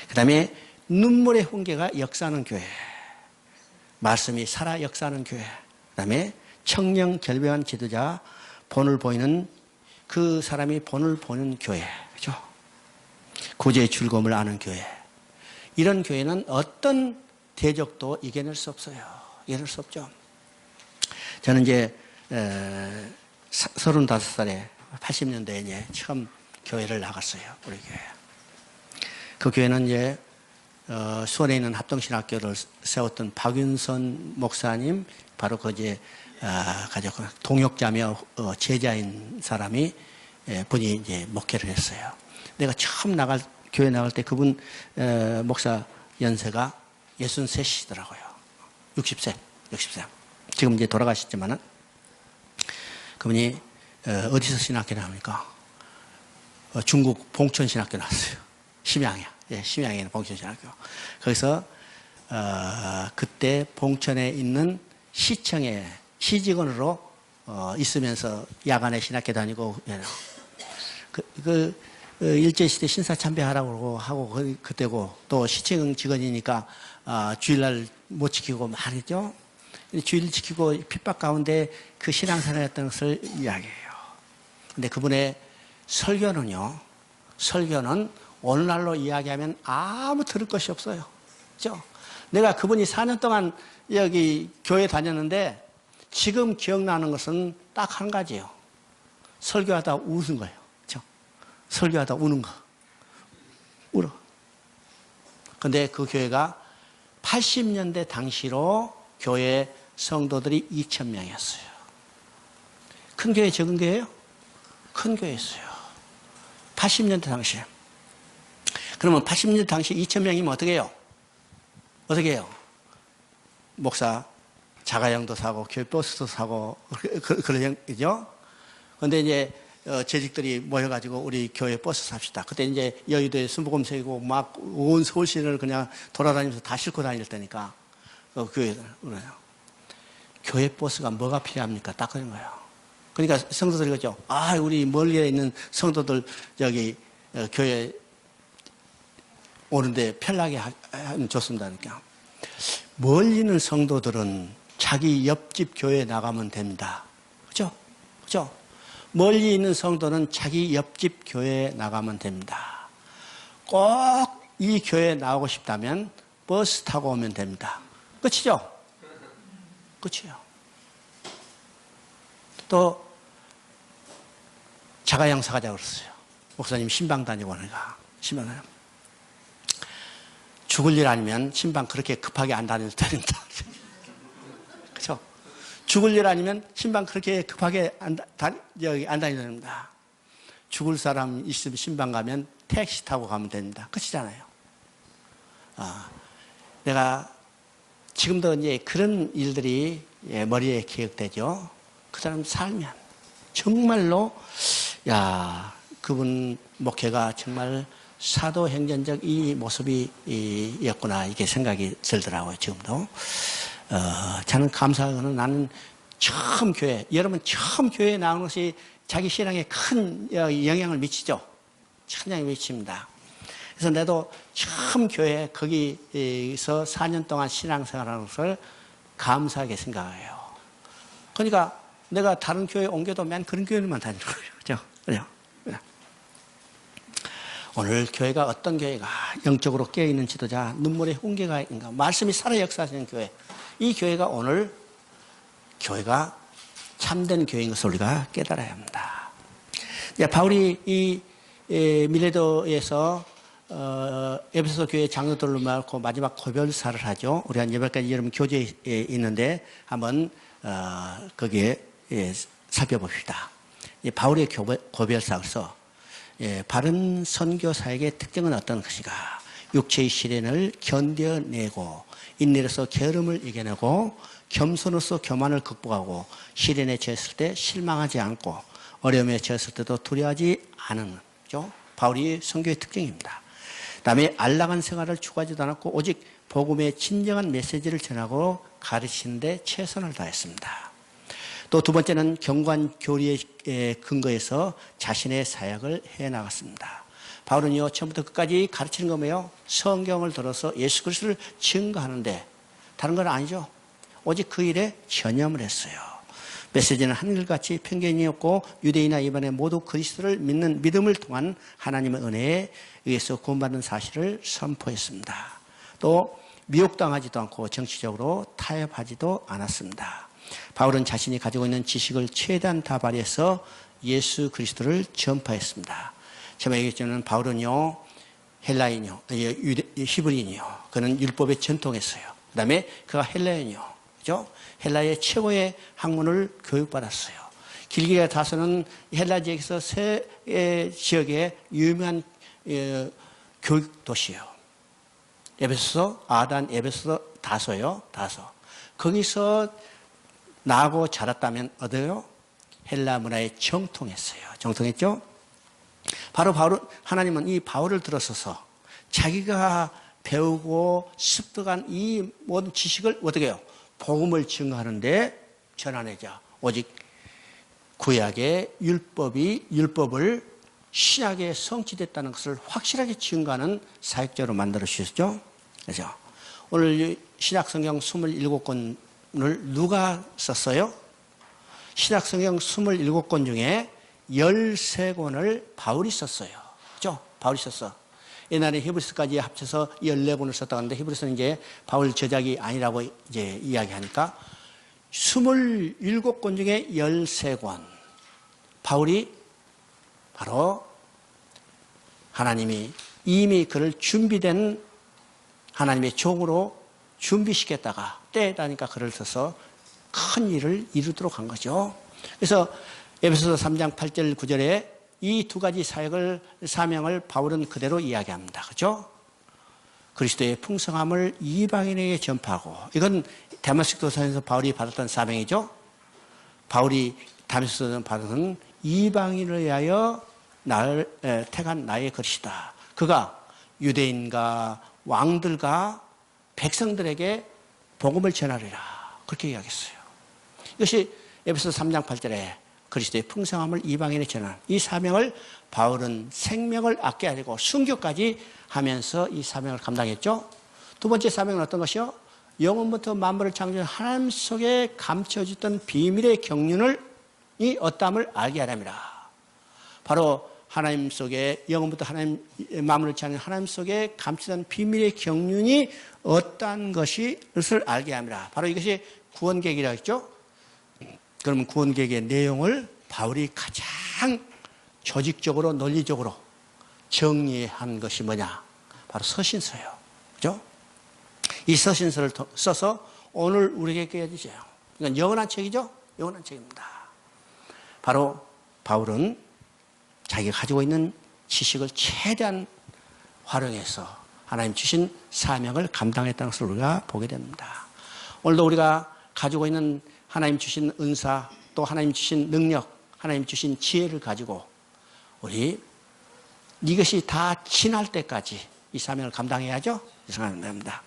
S1: 그 다음에 눈물의 훈계가 역사하는 교회. 말씀이 살아 역사하는 교회. 그 다음에 청령 결백한 지도자 본을 보이는 그 사람이 본을 보는 교회. 그죠? 구제의 즐거움을 아는 교회. 이런 교회는 어떤 대적도 이겨낼 수 없어요. 이겨낼 수 없죠. 저는 이제 35살에 80년대에 이제 처음 교회를 나갔어요. 우리 교회. 그 교회는 이제 수원에 있는 합동신학교를 세웠던 박윤선 목사님, 바로 그 이제 가족 동역자며 제자인 사람이 분이 이제 목회를 했어요. 내가 처음 교회 나갈 때 그분 목사 연세가 63이더라고요. 60세. 지금 이제 돌아가셨지만은 그분이 어디서 신학교 나옵니까? 중국 봉천신학교 나왔어요. 심양이야. 예, 심양에 있는 봉천신학교. 거기서 그때 봉천에 있는 시청에 시직원으로 있으면서 야간에 신학교 다니고 일제시대 신사참배하라고 하고 그때고 또 시청 직원이니까 주일날 못 지키고 말이죠. 주일 지키고 핍박 가운데 그 신앙생활했던 것을 이야기해요. 근데 그분의 설교는 오늘날로 이야기하면 아무 들을 것이 없어요. 그죠? 내가 그분이 4년 동안 여기 교회 다녔는데 지금 기억나는 것은 딱 한 가지예요. 설교하다 우는 거예요. 그죠? 설교하다 우는 거. 울어. 근데 그 교회가 80년대 당시로 교회 성도들이 2,000명이었어요. 큰 교회, 적은 교회예요? 큰 교회였어요. 80년대 당시에. 그러면 80년대 당시 2,000명이면 어떻게 해요? 어떻게 해요? 목사 자가용도 사고 교회 버스도 사고 그런 거죠. 그런데 이제 재직들이 모여가지고 우리 교회 버스 삽시다. 그때 이제 여의도에 순복음 세우고 막 온 서울시를 그냥 돌아다니면서 다 싣고 다닐 때니까 교회들 그래요. 교회 버스가 뭐가 필요합니까? 딱 그런 거예요. 그러니까 성도들이 그죠. 우리 멀리에 있는 성도들 여기 교회 오는데 편하게 하면 좋습니다. 그러니까 멀리 있는 성도들은 자기 옆집 교회에 나가면 됩니다. 그죠? 그죠? 멀리 있는 성도는 자기 옆집 교회에 나가면 됩니다. 꼭 이 교회에 나오고 싶다면 버스 타고 오면 됩니다. 끝이죠? 끝이에요. 또 자가용 사가자고 그랬어요. 목사님 신방 다니고 하니까 신방을 죽을 일 아니면 신방 그렇게 급하게 안 다녀도 됩니다. 그죠? 죽을 일 아니면 신방 그렇게 급하게 안 다녀도 됩니다. 죽을 사람 있으면 신방 가면 택시 타고 가면 됩니다. 끝이잖아요. 내가 지금도 이제 그런 일들이 머리에 기억되죠. 그 사람 살면 정말로 그분 목회가 정말 사도행전적 이 모습이었구나 이게 생각이 들더라고요. 지금도 저는 감사하거는 나는 처음 교회 여러분 처음 교회에 나오는 것이 자기 신앙에 큰 영향을 미치죠. 큰 영향을 미칩니다. 그래서 나도 처음 교회 거기서 4년 동안 신앙생활하는 것을 감사하게 생각해요. 그러니까 내가 다른 교회 옮겨도 맨 그런 교회만 다니는 거예요. 그죠? 오늘 교회가 어떤 교회가 영적으로 깨어있는 지도자, 눈물의 훈계가 있는가, 말씀이 살아 역사하시는 교회. 이 교회가 오늘 교회가 참된 교회인 것을 우리가 깨달아야 합니다. 바울이 이 밀레도에서 에베소 교회 장로들로 말고 마지막 고별사를 하죠. 우리 한 여기까지 여러분 교재에 있는데 한번 거기에 살펴봅시다. 바울의 고별사에서 바른 선교사에게 특징은 어떤 것인가? 육체의 시련을 견뎌내고 인내로서 게으름을 이겨내고 겸손으로서 교만을 극복하고 시련에 처했을 때 실망하지 않고 어려움에 처했을 때도 두려워하지 않은 거죠. 바울이 선교의 특징입니다. 그다음에 안락한 생활을 추구하지도 않았고 오직 복음의 진정한 메시지를 전하고 가르치는 데 최선을 다했습니다. 또 두 번째는 경관 교리의 근거에서 자신의 사역을 해나갔습니다. 바울은요 처음부터 끝까지 가르치는 건 뭐예요? 성경을 들어서 예수 그리스도를 증거하는데 다른 건 아니죠. 오직 그 일에 전념을 했어요. 메시지는 한결같이 편견이 없고 유대인이나 이방인 모두 그리스도를 믿는 믿음을 통한 하나님의 은혜에 의해서 구원받는 사실을 선포했습니다. 또 미혹당하지도 않고 정치적으로 타협하지도 않았습니다. 바울은 자신이 가지고 있는 지식을 최대한 다 발휘해서 예수 그리스도를 전파했습니다. 제가 얘기했지만 바울은요 헬라인이요 히브리인이요 그는 율법에 전통했어요. 그 다음에 그가 헬라인이요 그죠? 헬라의 최고의 학문을 교육받았어요. 길기가 다소는 헬라 지역에서 세 지역의 유명한 교육 도시예요. 에베소, 아단, 에베소, 다소요. 다소. 거기서 나고 자랐다면 어디요? 헬라 문화에 정통했어요. 정통했죠? 바로 하나님은 이 바울을 들어서서 자기가 배우고 습득한 이 모든 지식을 어떻게 해요? 복음을 증거하는데 전환하자. 오직 구약의 율법을 신약에 성취됐다는 것을 확실하게 증거하는 사역자로 만들어 주셨죠. 그래서 오늘 신약 성경 27권을 누가 썼어요? 신약 성경 27권 중에 13권을 바울이 썼어요. 그죠? 바울이 썼어. 옛날에 히브리서까지 합쳐서 14권을 썼다고 하는데 히브리서는 이제 바울 저작이 아니라고 이제 이야기하니까 27권 중에 13권. 바울이 바로 하나님이 이미 그를 준비된 하나님의 종으로 준비시켰다가 때다니까 그를 써서 큰 일을 이루도록 한 거죠. 그래서 에베소서 3장 8절 9절에 이 두 가지 사명을 바울은 그대로 이야기합니다. 그렇죠? 그리스도의 풍성함을 이방인에게 전파하고 이건 다메섹 도상에서 바울이 받았던 사명이죠. 바울이 다메섹에서 받은 이방인을 위하여 나를 택한 나의 것이다. 그가 유대인과 왕들과 백성들에게 복음을 전하리라. 그렇게 이야기했어요. 이것이 에베소 3장 8절에 그리스도의 풍성함을 이방인에 전한 이 사명을 바울은 생명을 아껴야되고 순교까지 하면서 이 사명을 감당했죠. 두 번째 사명은 어떤 것이요? 영원부터 만물을 창조한 하나님 속에 감춰졌던 비밀의 경륜이 어떠함을 알게 하랍니다. 바로 하나님 속에 영원부터 하나님 만물을 창조한 하나님 속에 감춰진 비밀의 경륜이 어떠한 것을 알게 합니다. 바로 이것이 구원계획이라고 했죠. 그러면 구원계획의 내용을 바울이 가장 조직적으로 논리적으로 정리한 것이 뭐냐? 바로 서신서예요. 그죠? 이 서신서를 써서 오늘 우리에게 깨어지죠. 이건 영원한 책이죠. 영원한 책입니다. 바로 바울은 자기가 가지고 있는 지식을 최대한 활용해서 하나님 주신 사명을 감당했다는 것을 우리가 보게 됩니다. 오늘도 우리가 가지고 있는 하나님 주신 은사, 또 하나님 주신 능력, 하나님 주신 지혜를 가지고 우리 이것이 다 지날 때까지 이 사명을 감당해야죠. 이 생각을 합니다.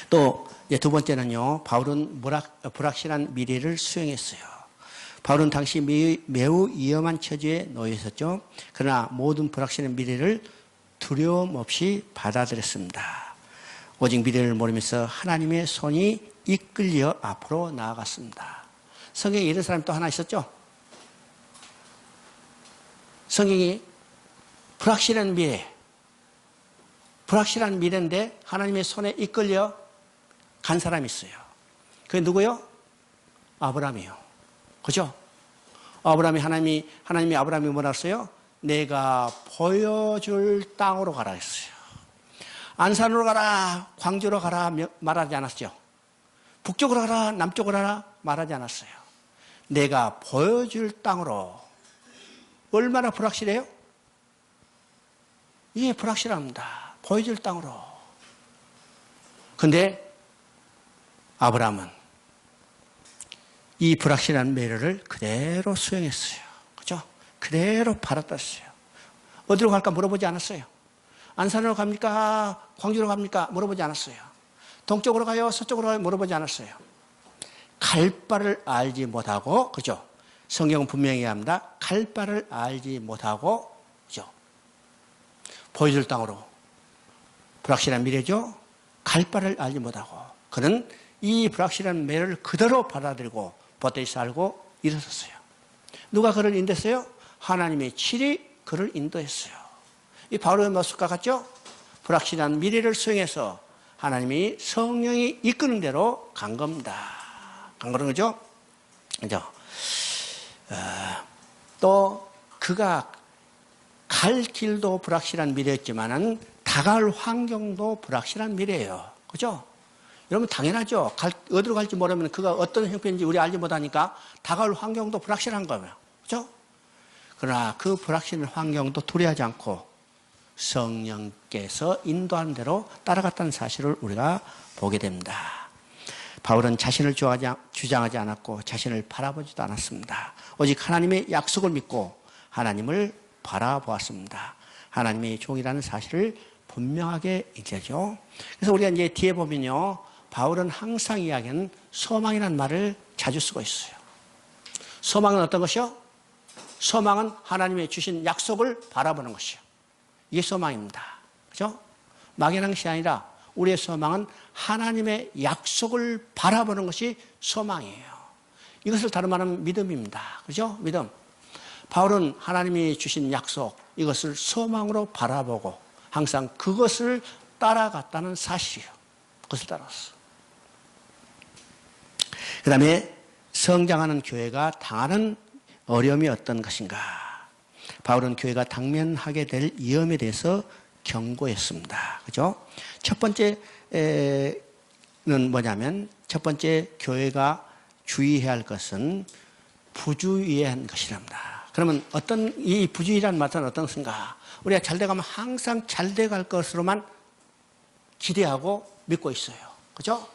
S1: 또 두 번째는요, 바울은 불확실한 미래를 수용했어요. 바울은 당시 매우 위험한 처지에 놓여 있었죠. 그러나 모든 불확실한 미래를 두려움 없이 받아들였습니다. 오직 미래를 모르면서 하나님의 손이 이끌려 앞으로 나아갔습니다. 성경에 이런 사람이 또 하나 있었죠. 성경이 불확실한 미래인데 하나님의 손에 이끌려 간 사람이 있어요. 그게 누구요? 아브라함이요. 그죠? 하나님이 아브라함이 뭐라 했어요? 내가 보여줄 땅으로 가라 했어요. 안산으로 가라, 광주로 가라 말하지 않았죠. 북쪽으로 가라, 남쪽으로 가라 말하지 않았어요. 내가 보여줄 땅으로. 얼마나 불확실해요? 이게 불확실합니다. 보여줄 땅으로. 근데 아브라함은 이 불확실한 미래를 그대로 수용했어요. 그죠? 그대로 받아들였어요. 어디로 갈까 물어보지 않았어요. 안산으로 갑니까? 광주로 갑니까? 물어보지 않았어요. 동쪽으로 가요? 서쪽으로 가요? 물어보지 않았어요. 갈 바를 알지 못하고, 그죠? 성경은 분명히 합니다. 갈 바를 알지 못하고, 그죠? 보여줄 땅으로. 불확실한 미래죠? 갈 바를 알지 못하고. 그는 이 불확실한 미래를 그대로 받아들이고, 보태이 살고 일어섰어요. 누가 그를 인도했어요? 하나님의 칠이 그를 인도했어요. 이 바울의 모습과 같죠? 불확실한 미래를 수용해서 하나님이 성령이 이끄는 대로 간 겁니다. 간 거는 거죠? 그죠? 또 그가 갈 길도 불확실한 미래였지만은 다가올 환경도 불확실한 미래예요. 그죠? 여러분 당연하죠. 어디로 갈지 모르면 그가 어떤 형편인지 우리 알지 못하니까 다가올 환경도 불확실한 거예요. 그죠? 그러나 그 불확실한 환경도 두려워하지 않고 성령께서 인도하는 대로 따라갔다는 사실을 우리가 보게 됩니다. 바울은 자신을 주장하지 않았고 자신을 바라보지도 않았습니다. 오직 하나님의 약속을 믿고 하나님을 바라보았습니다. 하나님의 종이라는 사실을 분명하게 얘기하죠. 그래서 우리가 이제 뒤에 보면요, 바울은 항상 이야기하는 소망이라는 말을 자주 쓰고 있어요. 소망은 어떤 것이요? 소망은 하나님의 주신 약속을 바라보는 것이요. 이게 소망입니다. 그죠? 막연한 것이 아니라 우리의 소망은 하나님의 약속을 바라보는 것이 소망이에요. 이것을 다른 말하면 믿음입니다. 그죠? 믿음. 바울은 하나님이 주신 약속, 이것을 소망으로 바라보고 항상 그것을 따라갔다는 사실이에요. 그것을 따라갔어. 그 다음에 성장하는 교회가 당하는 어려움이 어떤 것인가. 바울은 교회가 당면하게 될 위험에 대해서 경고했습니다. 그죠? 첫 번째는 뭐냐면, 첫 번째 교회가 주의해야 할 것은 부주의한 것이랍니다. 그러면 이 부주의라는 말은 어떤 것인가? 우리가 잘 돼가면 항상 잘 돼갈 것으로만 기대하고 믿고 있어요. 그죠?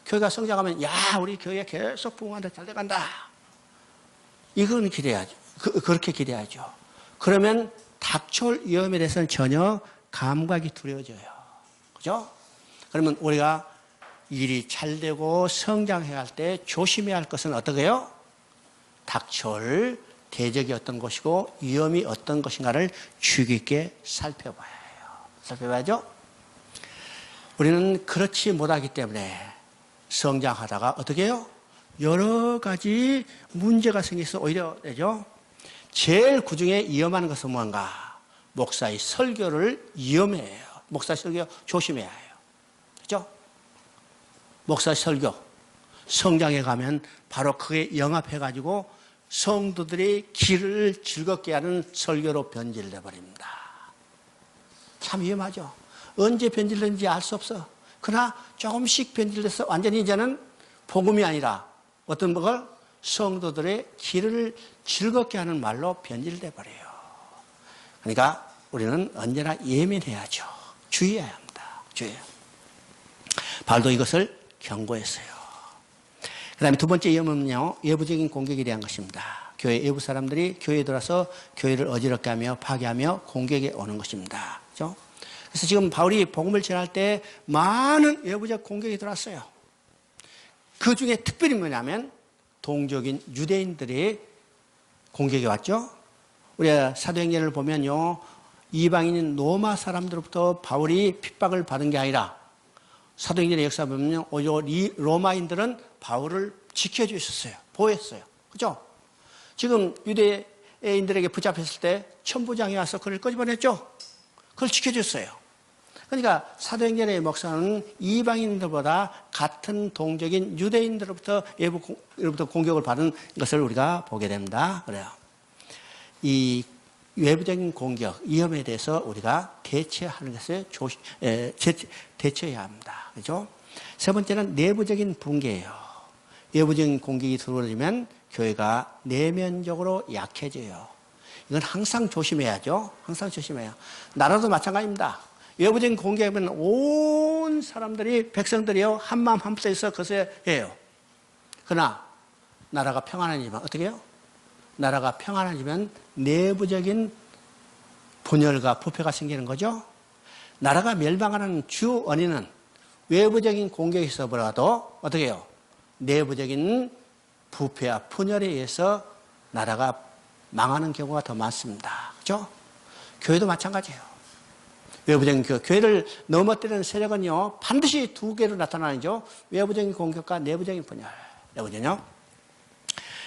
S1: 교회가 성장하면, 우리 교회 계속 부흥한다, 잘 돼간다. 이건 기대하죠. 그렇게 기대하죠. 그러면 닥쳐올 위험에 대해서는 전혀 감각이 두려워져요. 그죠? 그러면 우리가 일이 잘 되고 성장해야 할 때 조심해야 할 것은 어떻게 해요? 닥쳐올 대적이 어떤 것이고 위험이 어떤 것인가를 주의 깊게 살펴봐야 해요. 살펴봐야죠? 우리는 그렇지 못하기 때문에 성장하다가 어떻게 해요? 여러 가지 문제가 생겨서 오히려 되죠. 제일 그중에 위험한 것은 뭔가? 목사의 설교를 위험해요. 목사의 설교 조심해야 해요. 그렇죠? 목사의 설교 성장해 가면 바로 그게 영합해가지고 성도들이 길을 즐겁게 하는 설교로 변질돼 버립니다. 참 위험하죠. 언제 변질되는지 알 수 없어. 그러나 조금씩 변질돼서 완전히 이제는 복음이 아니라 어떤 걸 성도들의 길을 즐겁게 하는 말로 변질돼 버려요. 그러니까 우리는 언제나 예민해야죠. 주의해야 합니다. 주의해요. 바울도 이것을 경고했어요. 그 다음에 두 번째 위험은요, 외부적인 공격에 대한 것입니다. 교회 외부 사람들이 교회에 들어와서 교회를 어지럽게 하며 파괴하며 공격에 오는 것입니다. 그렇죠? 그래서 지금 바울이 복음을 전할 때 많은 외부적 공격이 들어왔어요. 그 중에 특별히 뭐냐면 동족인 유대인들의 공격이 왔죠. 우리가 사도행전을 보면요, 이방인 로마 사람들로부터 바울이 핍박을 받은 게 아니라 사도행전의 역사 보면요, 오히려 로마인들은 바울을 지켜주셨어요. 보호했어요. 그죠? 지금 유대인들에게 붙잡혔을 때 천부장이 와서 그를 끄집어냈죠? 그걸 지켜줬어요. 그러니까 사도행전의 목사는 이방인들보다 같은 동족인 유대인들로부터 외부로부터 공격을 받은 것을 우리가 보게 됩니다. 그래요. 이 외부적인 공격, 위험에 대해서 우리가 대처하는 것을 대처해야 합니다. 그죠? 세 번째는 내부적인 붕괴예요. 외부적인 공격이 들어오면 교회가 내면적으로 약해져요. 이건 항상 조심해야죠. 항상 조심해야. 나라도 마찬가지입니다. 외부적인 공격하면 온 사람들이, 백성들이요, 한마음 한뜻에서 그것을 해요. 그러나 나라가 평안해지면 어떻게 해요? 나라가 평안해지면 내부적인 분열과 부패가 생기는 거죠. 나라가 멸망하는 주 원인은 외부적인 공격이 있어보라도 어떻게 해요? 내부적인 부패와 분열에 의해서 나라가 망하는 경우가 더 많습니다. 그렇죠? 교회도 마찬가지예요. 외부적인 교회를 넘어뜨리는 세력은요, 반드시 두 개로 나타나죠. 외부적인 공격과 내부적인 분열. 내부적인요.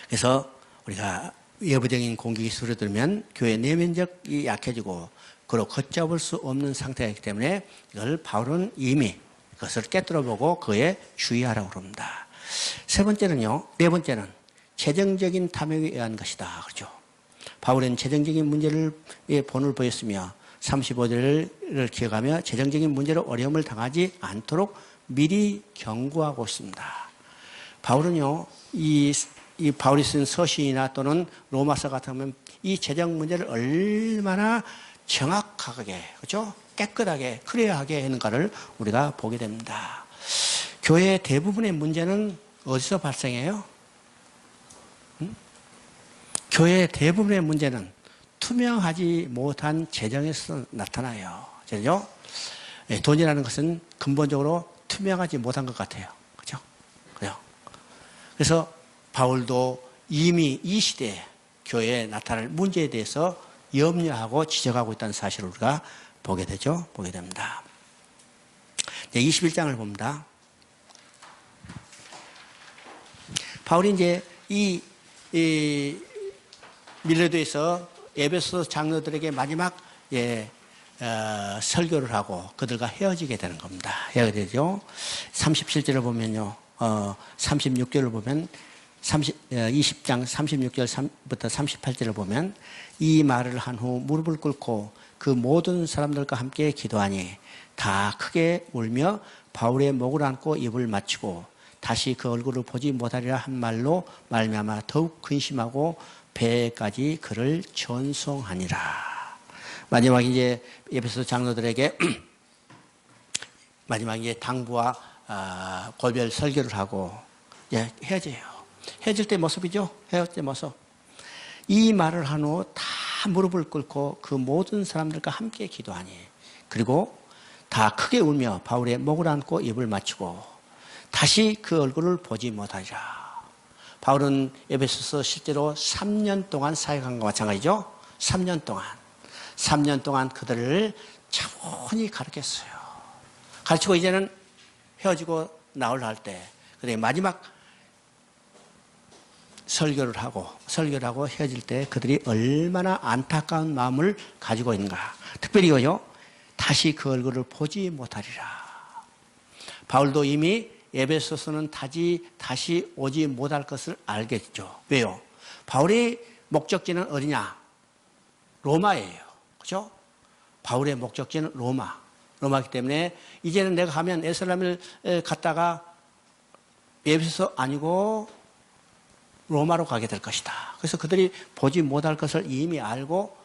S1: 그래서 우리가 외부적인 공격이 수려들면 교회 내면적이 약해지고 그로 걷잡을 수 없는 상태이기 때문에 이걸 바울은 이미 그것을 깨뜨려보고 그에 주의하라고 그럽니다. 세 번째는요, 네 번째는 재정적인 탐욕에 의한 것이다. 그렇죠? 바울은 재정적인 문제를 본을 보였으며 35절을 기억하며 재정적인 문제로 어려움을 당하지 않도록 미리 경고하고 있습니다. 바울은요, 이 바울이 쓴 서신이나 또는 로마서 같으면 이 재정 문제를 얼마나 정확하게, 그렇죠? 깨끗하게, 클리어하게 하는가를 우리가 보게 됩니다. 교회의 대부분의 문제는 어디서 발생해요? 교회의 대부분의 문제는 투명하지 못한 재정에서 나타나요. 그죠? 돈이라는 것은 근본적으로 투명하지 못한 것 같아요. 그죠? 그래요. 그래서 바울도 이미 이 시대에 교회에 나타날 문제에 대해서 염려하고 지적하고 있다는 사실을 우리가 보게 되죠. 보게 됩니다. 21장을 봅니다. 바울이 이제 이 밀레도에서 에베소 장로들에게 마지막 설교를 하고 그들과 헤어지게 되는 겁니다. 헤어지죠. 37절을 보면요. 36절을 보면 20장 36절부터 38절을 보면 이 말을 한 후 무릎을 꿇고 그 모든 사람들과 함께 기도하니 다 크게 울며 바울의 목을 안고 입을 맞추고 다시 그 얼굴을 보지 못하리라 한 말로 말미암아 더욱 근심하고 배까지 그를 전송하니라. 마지막 이제 에베소 장로들에게 마지막 이제 당부와 고별 설교를 하고 헤어져요. 헤어질 때 모습이죠. 헤어질 때 모습. 이 말을 한 후 다 무릎을 꿇고 그 모든 사람들과 함께 기도하니 그리고 다 크게 울며 바울의 목을 안고 입을 맞추고 다시 그 얼굴을 보지 못하리라. 바울은 에베소서 실제로 3년 동안 사역한 것과 마찬가지죠. 3년 동안 그들을 차분히 가르쳤어요. 가르치고 이제는 헤어지고 나오려 할 때 그들의 마지막 설교를 하고 헤어질 때 그들이 얼마나 안타까운 마음을 가지고 있는가. 특별히요, 다시 그 얼굴을 보지 못하리라. 바울도 이미 에베소서는 다시 오지 못할 것을 알겠죠. 왜요? 바울의 목적지는 어디냐? 로마예요. 그죠? 바울의 목적지는 로마. 로마기 때문에 이제는 내가 가면 예루살렘을 갔다가 에베소 아니고 로마로 가게 될 것이다. 그래서 그들이 보지 못할 것을 이미 알고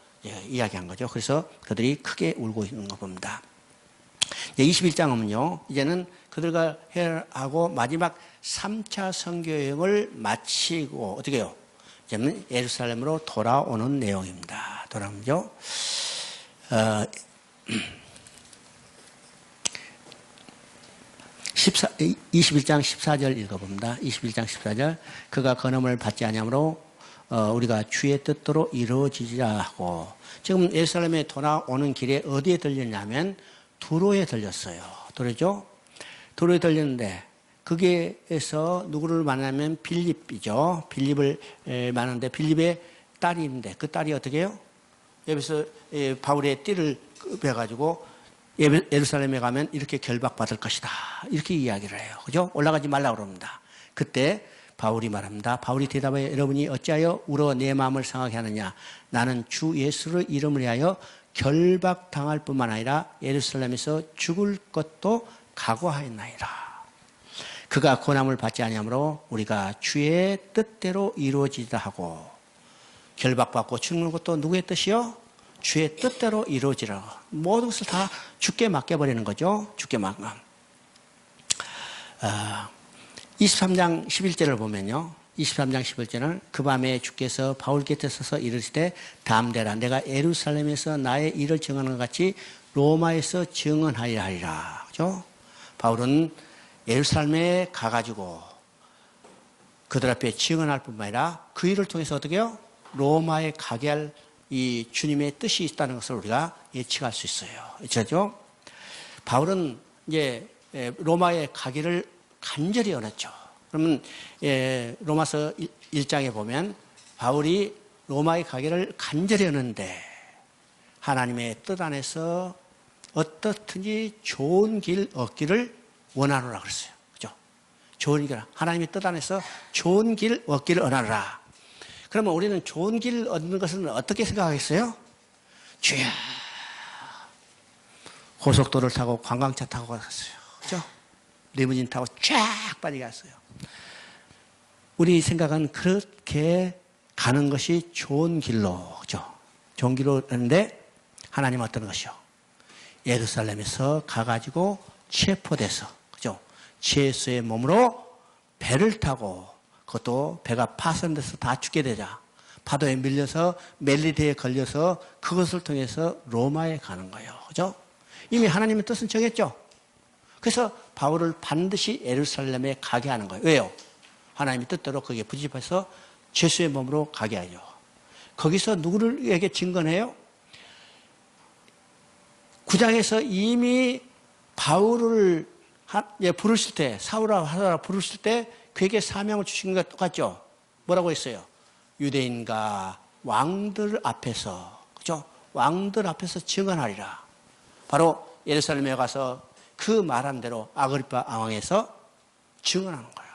S1: 이야기한 거죠. 그래서 그들이 크게 울고 있는 거 봅니다. 21장은요, 이제는 그들과 하고 마지막 3차 선교여행을 마치고 어떻게 해요? 이제는 예루살렘으로 돌아오는 내용입니다. 돌아오죠. 21장 14절 읽어봅니다. 21장 14절. 그가 건음을 받지 아니하므로 우리가 주의 뜻대로 이루어지자 하고, 지금 예루살렘에 돌아오는 길에 어디에 들렸냐면 두로에 들렸어요. 두로죠? 두로에 들렸는데 거기에서 누구를 만나면 빌립이죠. 빌립을 만났는데 빌립의 딸이 있는데 그 딸이 어떻게 해요? 여기서 바울의 띠를 빼가지고 예루살렘에 가면 이렇게 결박받을 것이다. 이렇게 이야기를 해요. 그죠? 올라가지 말라고 그럽니다. 그때 바울이 말합니다. 바울이 대답하여 여러분이 어찌하여 울어 내 마음을 상하게 하느냐. 나는 주 예수를 이름을 위하여 결박당할 뿐만 아니라 예루살렘에서 죽을 것도 각오하였나이다. 그가 고난을 받지 아니하므로 우리가 주의 뜻대로 이루어지다 하고, 결박받고 죽는 것도 누구의 뜻이요? 주의 뜻대로 이루어지라. 모든 것을 다 주께 맡겨버리는 거죠. 주께 맡겨. 23장 11절을 보면요. 23장 11절은 그 밤에 주께서 바울 곁에 서서 이르시되 담대라. 내가 예루살렘에서 나의 일을 증언한 것 같이 로마에서 증언하리라 하리라. 그죠? 바울은 예루살렘에 가가지고 그들 앞에 증언할 뿐만 아니라 그 일을 통해서 어떻게 해요? 로마에 가게 할 이 주님의 뜻이 있다는 것을 우리가 예측할 수 있어요. 그렇죠? 바울은 이제 로마에 가기를 간절히 원했죠. 그러면 로마서 1장에 보면 바울이 로마에 가기를 간절히 원했는데 하나님의 뜻 안에서 어떻든지 좋은 길 얻기를 원하노라 그랬어요. 그죠? 좋은 길, 하나님의 뜻 안에서 좋은 길 얻기를 원하노라. 그러면 우리는 좋은 길 얻는 것은 어떻게 생각하겠어요? 주야, 고속도로를 타고 관광차 타고 갔어요. 그죠? 리무진 타고 쫙 빠지게 갔어요. 우리 생각은 그렇게 가는 것이 좋은 길로, 그죠? 좋은 길로 했는데 하나님은 어떤 것이요? 예루살렘에서 가가지고 체포돼서, 그죠? 예수의 몸으로 배를 타고, 그것도 배가 파손돼서 다 죽게 되자 파도에 밀려서 멜리데에 걸려서 그것을 통해서 로마에 가는 거예요. 그죠? 이미 하나님의 뜻은 정했죠? 그래서 바울을 반드시 예루살렘에 가게 하는 거예요. 왜요? 하나님의 뜻대로 거기에 부집해서 예수의 몸으로 가게 하죠. 거기서 누구에게 증거해요? 9장에서 이미 바울을 부르실 때, 사울아 하라 부르실 때 그에게 사명을 주신 것 똑같죠? 뭐라고 했어요? 유대인과 왕들 앞에서, 그죠? 왕들 앞에서 증언하리라. 바로 예루살렘에 가서 그 말한 대로 아그리파 왕에서 증언하는 거예요.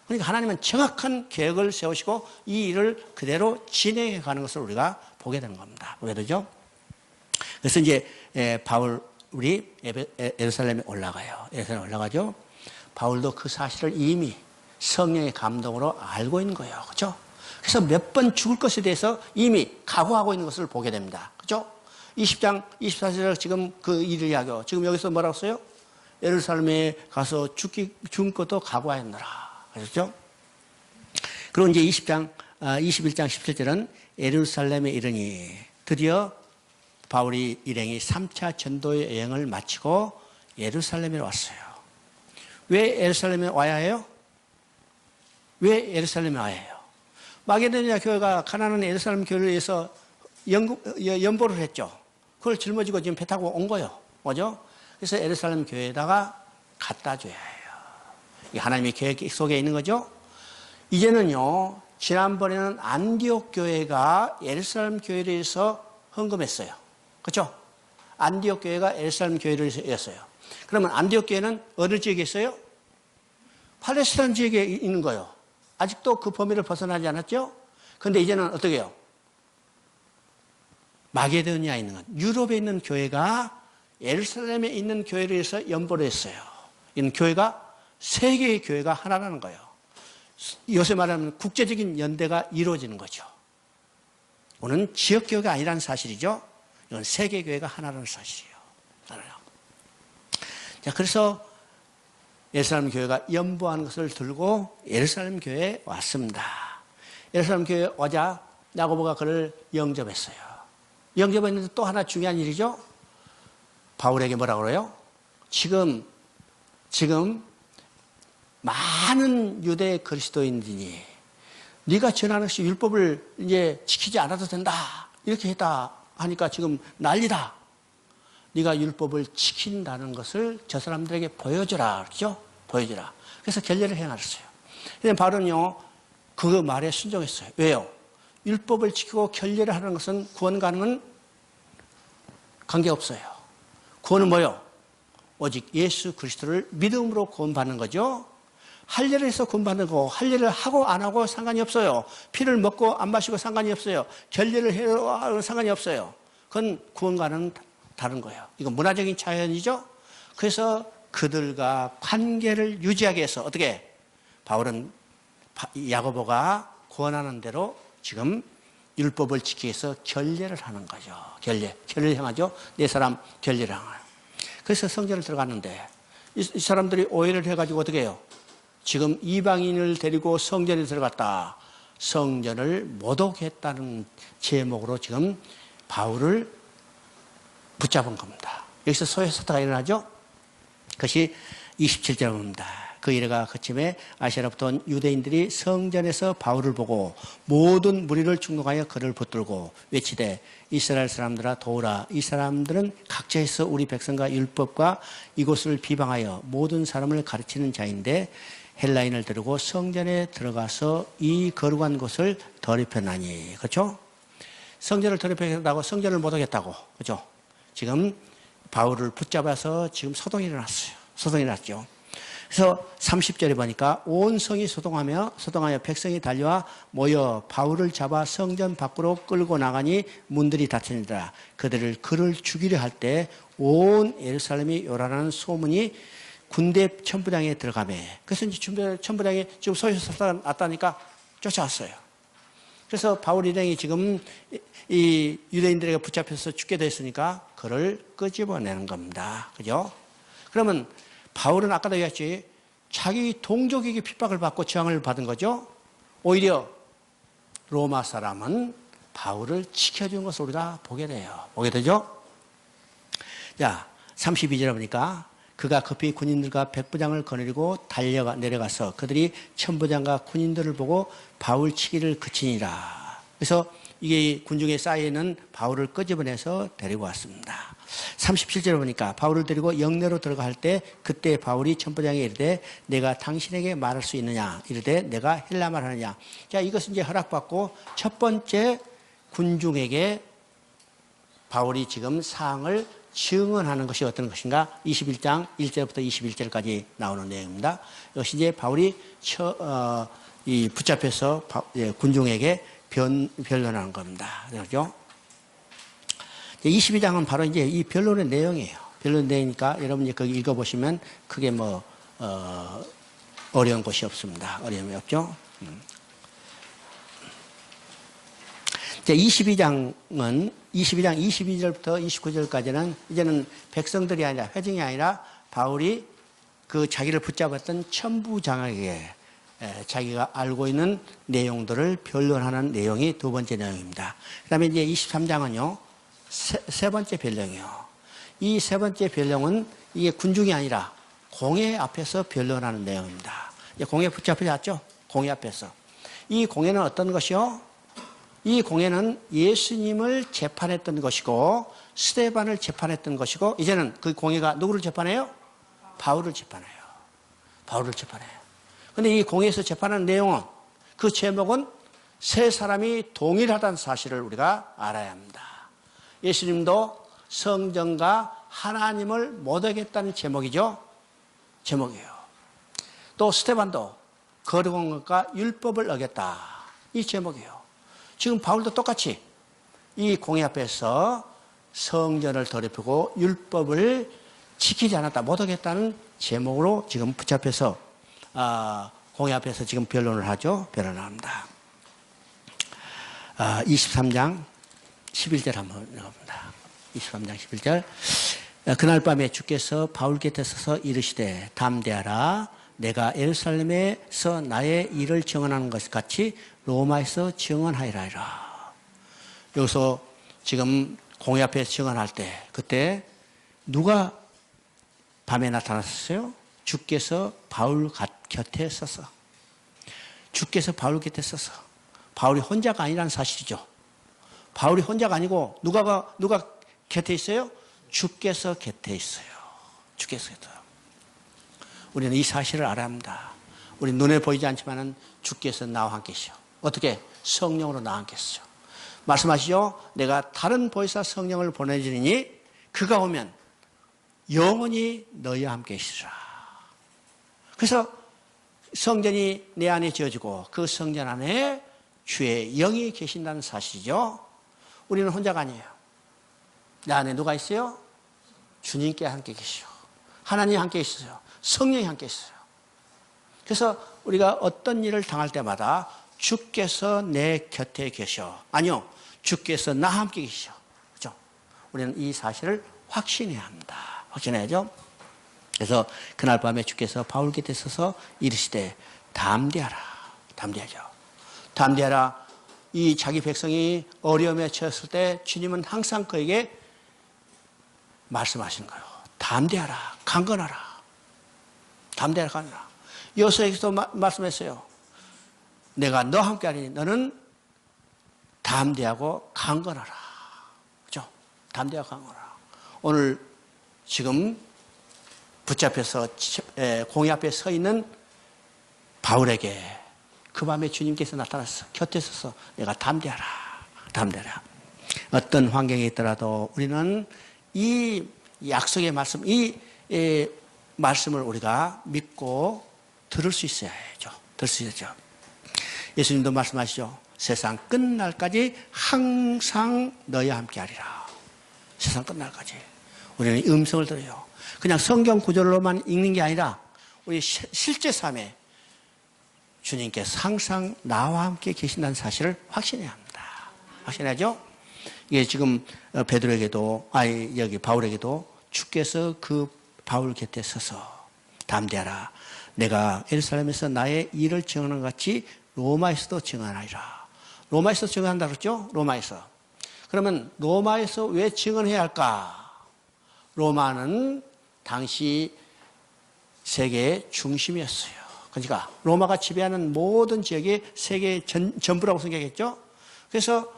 S1: 그러니까 하나님은 정확한 계획을 세우시고 이 일을 그대로 진행해 가는 것을 우리가 보게 되는 겁니다. 보게 되죠? 그래서 이제 바울이 예루살렘에 올라가요. 예루살렘에 올라가죠? 바울도 그 사실을 이미 성령의 감동으로 알고 있는 거예요. 그렇죠? 그래서 몇 번 죽을 것에 대해서 이미 각오하고 있는 것을 보게 됩니다. 그렇죠? 20장 24절에 지금 그 일을 이야기하고 지금 여기서 뭐라고 써요? 예루살렘에 가서 죽은 것도 각오하였노라. 그렇죠? 그리고 이제 21장 17절은 예루살렘에 이르니 드디어 바울이 일행이 3차 전도의 여행을 마치고 예루살렘에 왔어요. 왜 예루살렘에 와야 해요? 왜 예루살렘에 와야 해요? 마게도니아 교회가 가나안 예루살렘 교회를 위해서 연보를 했죠. 그걸 짊어지고 지금 배 타고 온 거예요. 뭐죠? 그래서 예루살렘 교회에다가 갖다 줘야 해요. 하나님의 계획 속에 있는 거죠. 이제는요, 지난번에는 안디옥 교회가 예루살렘 교회를 위해서 헌금했어요. 그렇죠? 안디옥 교회가 예루살렘 교회를 위해서였어요. 그러면 안디옥 교회는 어느 지역에 있어요? 팔레스타인 지역에 있는 거예요. 아직도 그 범위를 벗어나지 않았죠? 그런데 이제는 어떻게 해요? 마게도니아에 있는 것, 유럽에 있는 교회가 예루살렘에 있는 교회를 해서 연보를 했어요. 이는 교회가 세 개의 교회가 하나라는 거예요. 요새 말하면 국제적인 연대가 이루어지는 거죠. 오늘 지역교회가 아니라는 사실이죠. 이건 세 개 교회가 하나라는 사실이에요. 알아요. 자, 그래서 예루살렘 교회가 연보하는 것을 들고 예루살렘 교회에 왔습니다. 예루살렘 교회에 오자 야고보가 그를 영접했어요. 영접했는데 또 하나 중요한 일이죠. 바울에게 뭐라고 그래요? 지금 많은 유대 그리스도인들이 네가 전하는 것이 율법을 이제 지키지 않아도 된다. 이렇게 했다 하니까 지금 난리다. 네가 율법을 지킨다는 것을 저 사람들에게 보여주라. 그렇죠? 보여주라. 그래서 결례를 행하셨어요. 그런데 바울은요, 그 말에 순종했어요. 왜요? 율법을 지키고 결례를 하는 것은 구원과는 관계없어요. 구원은 뭐요? 오직 예수 그리스도를 믿음으로 구원받는 거죠. 할례를 해서 구원받는 거, 할례를 하고 안 하고 상관이 없어요. 피를 먹고 안 마시고 상관이 없어요. 결례를 해도 상관이 없어요. 그건 구원과는 다른 거예요. 이건 문화적인 차이이죠. 그래서 그들과 관계를 유지하기 위해서 어떻게? 바울은 야고보가 구원하는 대로 지금 율법을 지키기 위해서 결례를 하는 거죠. 결례를 행하죠. 네 사람 결례를 행해요. 그래서 성전을 들어갔는데 이 사람들이 오해를 해가지고 어떻게 해요? 지금 이방인을 데리고 성전에 들어갔다. 성전을 모독했다는 제목으로 지금 바울을 붙잡은 겁니다. 여기서 소요 사태가 일어나죠. 그것이 27절입니다. 그 일회가 그침에 아시아로부터 온 유대인들이 성전에서 바울을 보고 모든 무리를 충동하여 그를 붙들고 외치되 이스라엘 사람들아 도우라. 이 사람들은 각처에서 우리 백성과 율법과 이곳을 비방하여 모든 사람을 가르치는 자인데 헬라인을 데리고 성전에 들어가서 이 거룩한 곳을 더럽혔나니. 그렇죠? 성전을 더럽혔다고 성전을 모독했다고. 그렇죠? 지금 바울을 붙잡아서 지금 소동이 일어났어요. 소동이 일어났죠. 그래서 30절에 보니까 온 성이 소동하여 백성이 달려와 모여 바울을 잡아 성전 밖으로 끌고 나가니 문들이 닫히니라. 그를 죽이려 할 때 온 예루살렘이 요란하는 소문이 군대 천부장에 들어가매. 그래서 이제 천부장이 지금 소요사태가 났다니까 쫓아왔어요. 그래서 바울 일행이 지금 이 유대인들에게 붙잡혀서 죽게 됐으니까 그를 끄집어내는 겁니다. 그죠? 그러면 바울은 아까도 얘기했지, 자기 동족에게 핍박을 받고 저항을 받은 거죠. 오히려 로마 사람은 바울을 지켜준 것을 우리가 보게 돼요. 보게 되죠? 자, 32절에 보니까 그가 급히 군인들과 백부장을 거느리고 내려가서 그들이 천부장과 군인들을 보고 바울 치기를 그치니라. 그래서 이게 군중에 쌓여있는 바울을 끄집어내서 데리고 왔습니다. 37절에 보니까 바울을 데리고 영내로 들어갈 때 그때 바울이 천부장에게 이르되 내가 당신에게 말할 수 있느냐? 이르되 내가 헬라말 하느냐? 자, 이것은 이제 허락받고 첫 번째 군중에게 바울이 지금 사항을 증언하는 것이 어떤 것인가? 21장 1절부터 21절까지 나오는 내용입니다. 이것이 이제 바울이 붙잡혀서 군중에게 변론하는 겁니다. 그렇죠? 22장은 바로 이제 이 변론의 내용이에요. 변론 내용이니까 여러분 이제 거기 읽어보시면 크게 어려운 것이 없습니다. 어려움이 없죠? 22장 22절부터 29절까지는 이제는 백성들이 아니라 회중이 아니라 바울이 그 자기를 붙잡았던 천부장에게 자기가 알고 있는 내용들을 변론하는 내용이 두 번째 내용입니다. 그 다음에 이제 23장은요, 세 번째 변론이에요. 이 세 번째 변론은 이게 군중이 아니라 공회 앞에서 변론하는 내용입니다. 공회 붙잡혀졌죠? 공회 앞에서. 이 공회는 어떤 것이요? 이 공회는 예수님을 재판했던 것이고 스데반을 재판했던 것이고 이제는 그 공회가 누구를 재판해요? 바울을 재판해요. 바울을 재판해요. 그런데 이 공회에서 재판하는 내용은 그 제목은 세 사람이 동일하다는 사실을 우리가 알아야 합니다. 예수님도 성전과 하나님을 못 어겼다는 제목이죠. 제목이에요. 또 스데반도 거룩한 것과 율법을 어겼다. 이 제목이에요. 지금 바울도 똑같이 이 공회 앞에서 성전을 더럽히고 율법을 지키지 않았다, 못하겠다는 제목으로 지금 붙잡혀서 공회 앞에서 지금 변론을 하죠. 변론을 합니다. 23장 11절 한번 읽어봅니다. 23장 11절. 그날 밤에 주께서 바울 곁에 서서 이르시되 담대하라. 내가 예루살렘에서 나의 일을 증언하는 것 같이 로마에서 증언하리라. 여기서 지금 공회 앞에서 증언할 때 그때 누가 밤에 나타났어요? 주께서 바울 곁에 서서. 주께서 바울 곁에 서서. 바울이 혼자가 아니라는 사실이죠. 바울이 혼자가 아니고 누가 곁에 있어요? 주께서 곁에 있어요. 주께서 곁에. 우리는 이 사실을 알아야 합니다. 우리 눈에 보이지 않지만은 주께서 나와 함께 계셔. 어떻게? 성령으로 나와 함께 계셔. 말씀하시죠. 내가 다른 보혜사 성령을 보내주리니 그가 오면 영원히 너희와 함께 계시리라. 그래서 성전이 내 안에 지어지고 그 성전 안에 주의 영이 계신다는 사실이죠. 우리는 혼자가 아니에요. 내 안에 누가 있어요? 주님께 함께 계시오. 하나님 함께 있어요. 성령이 함께 있어요. 그래서 우리가 어떤 일을 당할 때마다 주께서 내 곁에 계셔. 아니요. 주께서 나와 함께 계셔. 그렇죠? 우리는 이 사실을 확신해야 합니다. 확신해야죠. 그래서 그날 밤에 주께서 바울 곁에 서서 이르시되 담대하라. 담대하죠. 담대하라. 이 자기 백성이 어려움에 처했을 때 주님은 항상 그에게 말씀하시는 거예요. 담대하라. 강건하라. 담대하라. 강건하라. 여호수아에게도 말씀했어요. 내가 너와 함께 하리니 너는 담대하고 강건하라. 그렇죠? 담대하고 강건하라. 오늘 지금 붙잡혀서 공회 앞에 서 있는 바울에게 그 밤에 주님께서 나타나서 곁에 서서 내가 담대하라. 담대하라. 어떤 환경에 있더라도 우리는 이 약속의 말씀, 이 말씀을 우리가 믿고 들을 수 있어야죠. 들을 수 있죠. 예수님도 말씀하시죠. 세상 끝날까지 항상 너희와 함께 하리라. 세상 끝날까지. 우리는 음성을 들어요. 그냥 성경 구절로만 읽는 게 아니라 우리 실제 삶에 주님께서 항상 나와 함께 계신다는 사실을 확신해야 합니다. 확신하죠? 이게 지금 베드로에게도, 여기 바울에게도 주께서 그 바울 곁에 서서 담대하라. 내가 예루살렘에서 나의 일을 증언한 것 같이 로마에서도 증언하리라. 로마에서 증언한다 그랬죠? 로마에서. 그러면 로마에서 왜 증언해야 할까? 로마는 당시 세계의 중심이었어요. 그러니까 로마가 지배하는 모든 지역이 세계의 전부라고 생각했죠. 그래서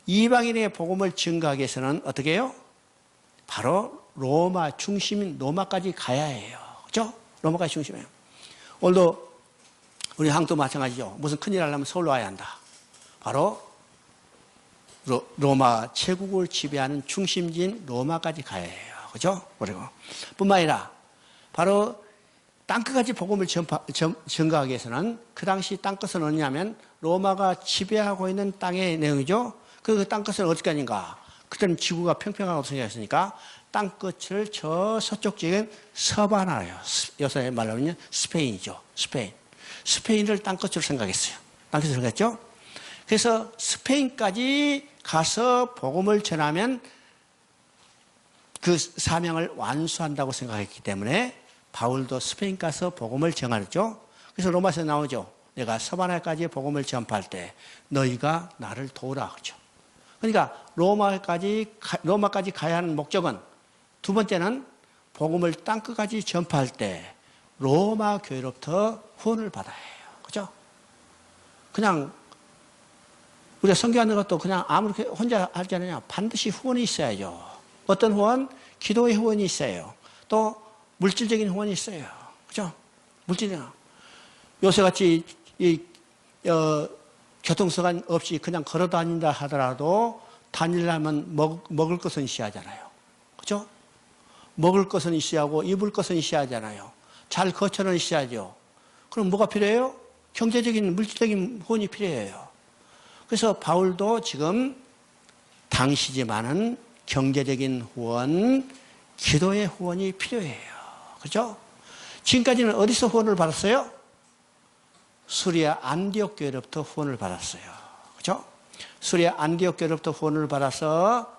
S1: 이방인의 복음을 증거하기 위해서는 어떻게 해요? 바로 로마 중심인 로마까지 가야 해요. 그렇죠? 로마까지 중심이에요. 오늘도 우리 한국도 마찬가지죠. 무슨 큰일 하려면 서울로 와야 한다. 바로 로마 제국을 지배하는 중심지인 로마까지 가야 해요. 그렇죠? 그리고 뿐만 아니라 바로 땅끝까지 복음을 전가하기 위해서는 그 당시 땅끝은 어디냐면 로마가 지배하고 있는 땅의 내용이죠. 그 땅끝은 어디까지 아닌가? 그때는 지구가 평평하고 생겼으니까 땅끝을 저 서쪽 지역은 서바나예요. 요새 말로 하면 스페인이죠. 스페인을 땅끝으로 생각했어요. 땅끝으로 생각했죠. 그래서 스페인까지 가서 복음을 전하면 그 사명을 완수한다고 생각했기 때문에 바울도 스페인 가서 복음을 전하죠. 그래서 로마에서 나오죠. 내가 서바나까지 복음을 전파할 때 너희가 나를 도우라 그렇죠. 그러니까 로마까지 가야 하는 목적은 두 번째는 복음을 땅끝까지 전파할 때 로마 교회로부터 후원을 받아야 해요. 그렇죠? 그냥 우리가 선교하는 것도 그냥 아무렇게 혼자 하지 않느냐. 반드시 후원이 있어야죠. 어떤 후원? 기도의 후원이 있어요. 또 물질적인 후원이 있어요. 그죠? 물질적인. 요새같이 교통수단 없이 그냥 걸어 다닌다 하더라도 다니려면 먹을 것은 있어야 하잖아요. 그죠? 먹을 것은 있어야 하고 입을 것은 있어야 하잖아요. 잘 거처는 있어야죠. 그럼 뭐가 필요해요? 경제적인 물질적인 후원이 필요해요. 그래서 바울도 지금 당시지만은 경제적인 후원, 기도의 후원이 필요해요. 그렇죠? 지금까지는 어디서 후원을 받았어요? 수리아 안디옥 교회로부터 후원을 받았어요. 그렇죠? 수리아 안디옥 교회로부터 후원을 받아서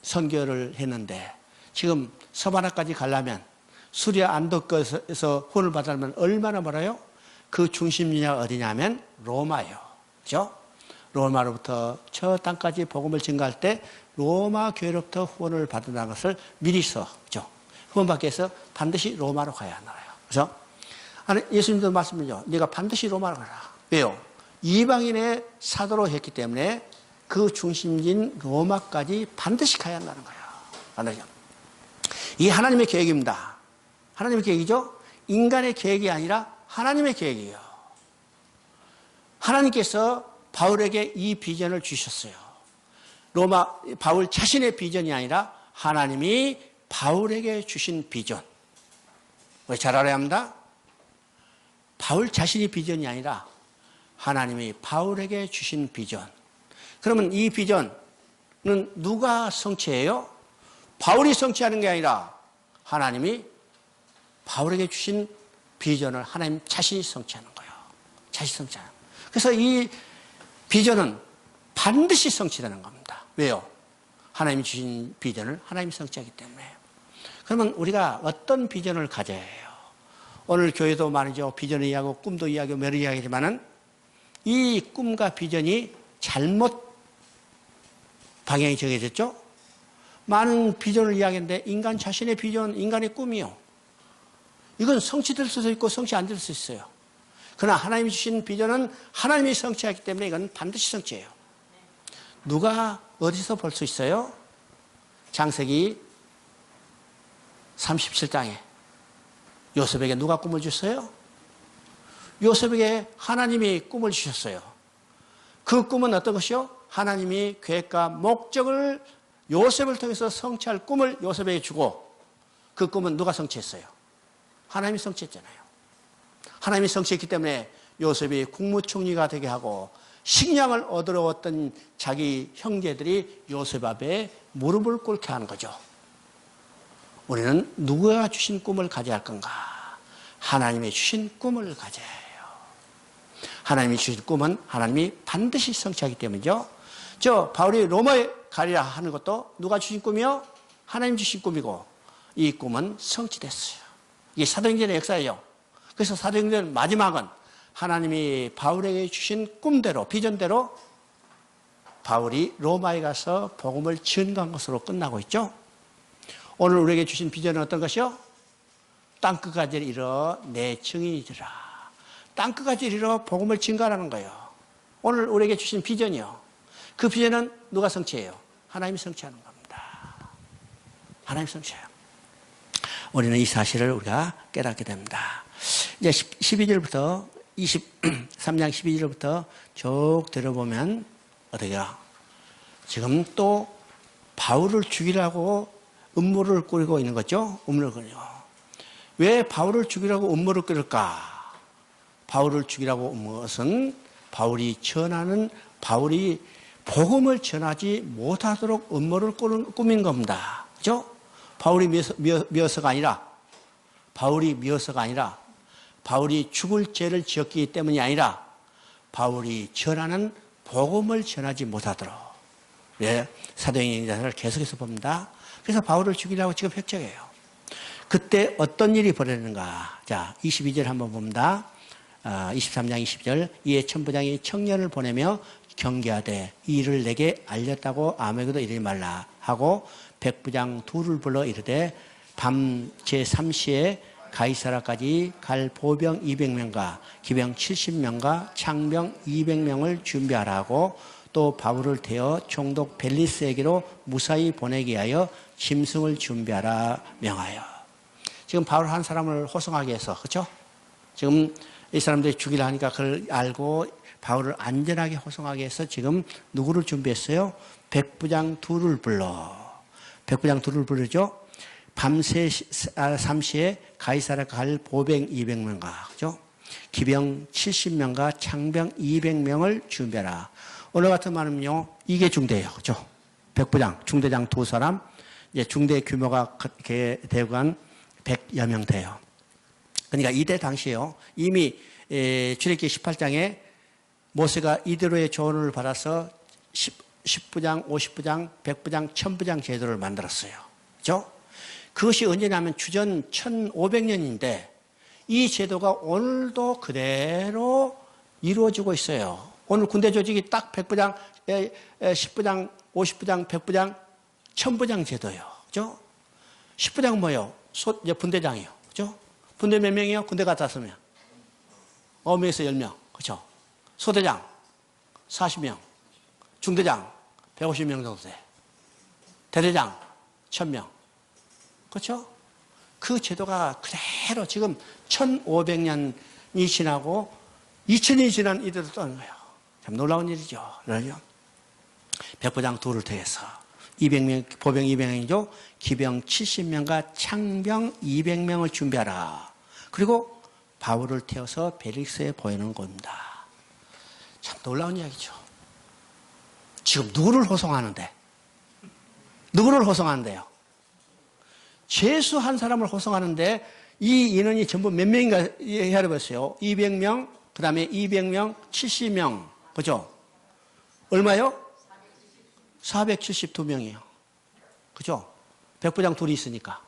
S1: 선교를 했는데 지금 서바나까지 가려면 수리아 안디옥 교회에서 후원을 받으려면 얼마나 멀어요? 그 중심지가 어디냐면 로마예요. 그렇죠? 로마로부터 저 땅까지 복음을 증거할 때 로마 교회로부터 후원을 받는다는 것을 미리서 그렇죠? 후원받기 위해서 반드시 로마로 가야 하나요? 그래서 예수님도 말씀이죠. 네가 반드시 로마로 가라. 왜요? 이방인의 사도로 했기 때문에 그 중심지인 로마까지 반드시 가야 한다는 거예요. 반드시. 이게 하나님의 계획입니다. 하나님의 계획이죠. 인간의 계획이 아니라 하나님의 계획이에요. 하나님께서 바울에게 이 비전을 주셨어요. 바울 자신의 비전이 아니라 하나님이 바울에게 주신 비전. 왜 잘 알아야 합니다. 바울 자신의 비전이 아니라 하나님이 바울에게 주신 비전. 그러면 이 비전은 누가 성취해요? 바울이 성취하는 게 아니라 하나님이 바울에게 주신 비전을 하나님 자신이 성취하는 거예요. 자신이 성취하는 거예요. 그래서 이 비전은 반드시 성취되는 겁니다. 왜요? 하나님이 주신 비전을 하나님이 성취하기 때문에. 그러면 우리가 어떤 비전을 가져야 해요? 오늘 교회도 말이죠. 비전을 이야기하고 꿈도 이야기하고 매를 이야기하지만은 이 꿈과 비전이 잘못 방향이 정해졌죠? 많은 비전을 이야기하는데 인간 자신의 비전, 인간의 꿈이요. 이건 성취될 수도 있고 성취 안 될 수 있어요. 그러나 하나님이 주신 비전은 하나님이 성취하기 때문에 이건 반드시 성취해요. 누가 어디서 볼 수 있어요? 창세기 37장에 요셉에게 누가 꿈을 줬어요? 요셉에게 하나님이 꿈을 주셨어요. 그 꿈은 어떤 것이요? 하나님이 계획과 목적을 요셉을 통해서 성취할 꿈을 요셉에게 주고 그 꿈은 누가 성취했어요? 하나님이 성취했잖아요. 하나님이 성취했기 때문에 요셉이 국무총리가 되게 하고 식량을 얻으러 왔던 자기 형제들이 요셉 앞에 무릎을 꿇게 하는 거죠. 우리는 누가 주신 꿈을 가져야 할 건가? 하나님이 주신 꿈을 가져야 해요. 하나님이 주신 꿈은 하나님이 반드시 성취하기 때문이죠. 바울이 로마에 가리라 하는 것도 누가 주신 꿈이요? 하나님 주신 꿈이고 이 꿈은 성취됐어요. 이게 사도행전의 역사예요. 그래서 사도행전 마지막은 하나님이 바울에게 주신 꿈대로 비전대로 바울이 로마에 가서 복음을 증거한 것으로 끝나고 있죠. 오늘 우리에게 주신 비전은 어떤 것이요? 땅끝까지 이르러 내 증인이 되라. 땅끝까지 이르러 복음을 증거하라는 거예요. 오늘 우리에게 주신 비전이요. 그 비전은 누가 성취해요? 하나님이 성취하는 겁니다. 하나님이 성취해요. 우리는 이 사실을 우리가 깨닫게 됩니다. 이제 12절부터 23장 12절부터 쭉 들어보면 어떻게요? 지금 또 바울을 죽이라고 음모를 꾸리고 있는 거죠? 음모를 꾸리고. 왜 바울을 죽이라고 음모를 꾸릴까? 바울을 죽이라고 음모한 것은 바울이 복음을 전하지 못하도록 음모를 꾸민 겁니다. 그죠? 바울이 미워서가 아니라 바울이 죽을 죄를 지었기 때문이 아니라 바울이 전하는 복음을 전하지 못하도록. 예, 사도행전을 계속해서 봅니다. 그래서 바울을 죽이려고 지금 획정해요. 그때 어떤 일이 벌어지는가? 자, 22절 한번 봅니다. 23장 20절. 이에 천부장이 청년을 보내며 경계하되 이 일을 내게 알렸다고 아무에게도 이르지 말라 하고 백부장 둘을 불러 이르되 밤 제3시에 가이사라까지 갈 보병 200명과 기병 70명과 창병 200명을 준비하라 하고 또 바울을 태워 총독 벨리스에게로 무사히 보내기 위하여 짐승을 준비하라 명하여. 지금 바울 한 사람을 호송하기 위해서, 그렇죠? 지금 이 사람들이 죽이려 하니까 그걸 알고 바울을 안전하게 호송하기 위해서 지금 누구를 준비했어요? 백부장 둘을 부르죠. 밤새 3시에 가이사라 갈 보병 200명과, 그죠? 기병 70명과 창병 200명을 준비하라. 오늘 같은 말은요, 이게 중대해요. 그죠? 백부장, 중대장 두 사람, 이제 중대 규모가 대거 한 100여 명 돼요. 그러니까 이때 당시에요. 이미 출애굽기 18장에 모세가 이대로의 조언을 받아서 10부장, 50부장, 100부장, 1000부장 제도를 만들었어요. 그죠? 그것이 언제냐면 주전 1500년인데 이 제도가 오늘도 그대로 이루어지고 있어요. 오늘 군대 조직이 딱 100부장, 10부장, 50부장, 100부장, 1000부장 제도예요. 그죠? 10부장 뭐예요? 분대장이요. 그죠? 분대 몇 명이요? 군대가 5명. 9명에서 10명. 그죠? 소대장 40명. 중대장 150명 정도 돼. 대대장 1000명. 그렇죠? 그 제도가 그대로 지금 1500년이 지나고 2000년이 지난 이대로 떠는 거예요. 참 놀라운 일이죠. 그러죠? 백부장 둘을 더해서 200명, 보병 200명이죠. 기병 70명과 창병 200명을 준비하라. 그리고 바울을 태워서 벨릭스에 보내는 겁니다. 참 놀라운 이야기죠. 지금 누구를 호송하는데? 누구를 호송하는데요? 죄수 한 사람을 호송하는데 이 인원이 전부 몇 명인가 헤아려봤어요. 200명, 그 다음에 200명, 70명. 그죠? 얼마요? 472명이에요. 그죠? 백부장 둘이 있으니까.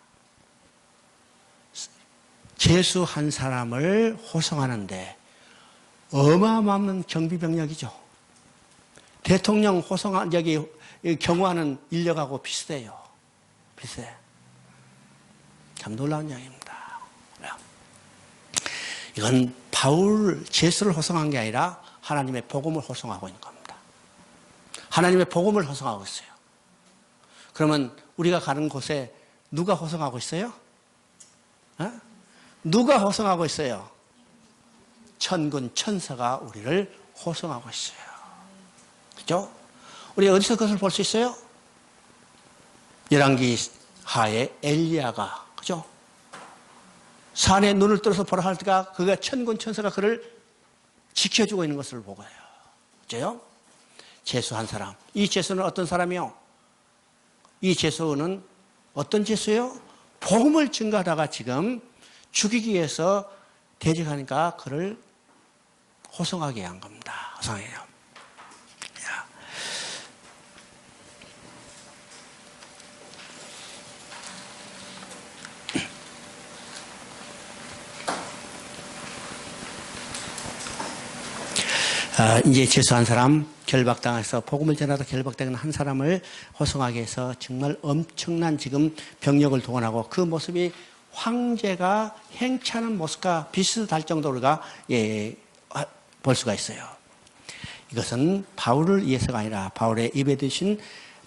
S1: 죄수 한 사람을 호송하는데 어마어마한 경비병력이죠. 대통령 호송한, 경호하는 인력하고 비슷해요. 비슷해. 참 놀라운 이야기입니다. 이건 바울 죄수를 호송한 게 아니라 하나님의 복음을 호송하고 있는 겁니다. 하나님의 복음을 호송하고 있어요. 그러면 우리가 가는 곳에 누가 호송하고 있어요? 누가 호송하고 있어요? 천군 천사가 우리를 호송하고 있어요. 그죠? 우리 어디서 그것을 볼 수 있어요? 열왕기 하에 엘리야가, 그죠? 산에 눈을 들어서 보라 할 때가 그가 천군 천사가 그를 지켜주고 있는 것을 보고요. 그죠? 제수한 사람. 이 제수는 어떤 사람이요? 이 제수는 어떤 제수요? 복음을 증거하다가 지금 죽이기 위해서 대적하니까 그를 호송하게 한 겁니다. 호송해요. 이제 죄수한 사람, 결박당해서 복음을 전하다 결박당한 한 사람을 호송하게 해서 정말 엄청난 지금 병력을 동원하고 그 모습이 황제가 행차하는 모습과 비슷할 정도로 우리가 볼 수가 있어요. 이것은 바울을 위해서가 아니라 바울의 입에 드신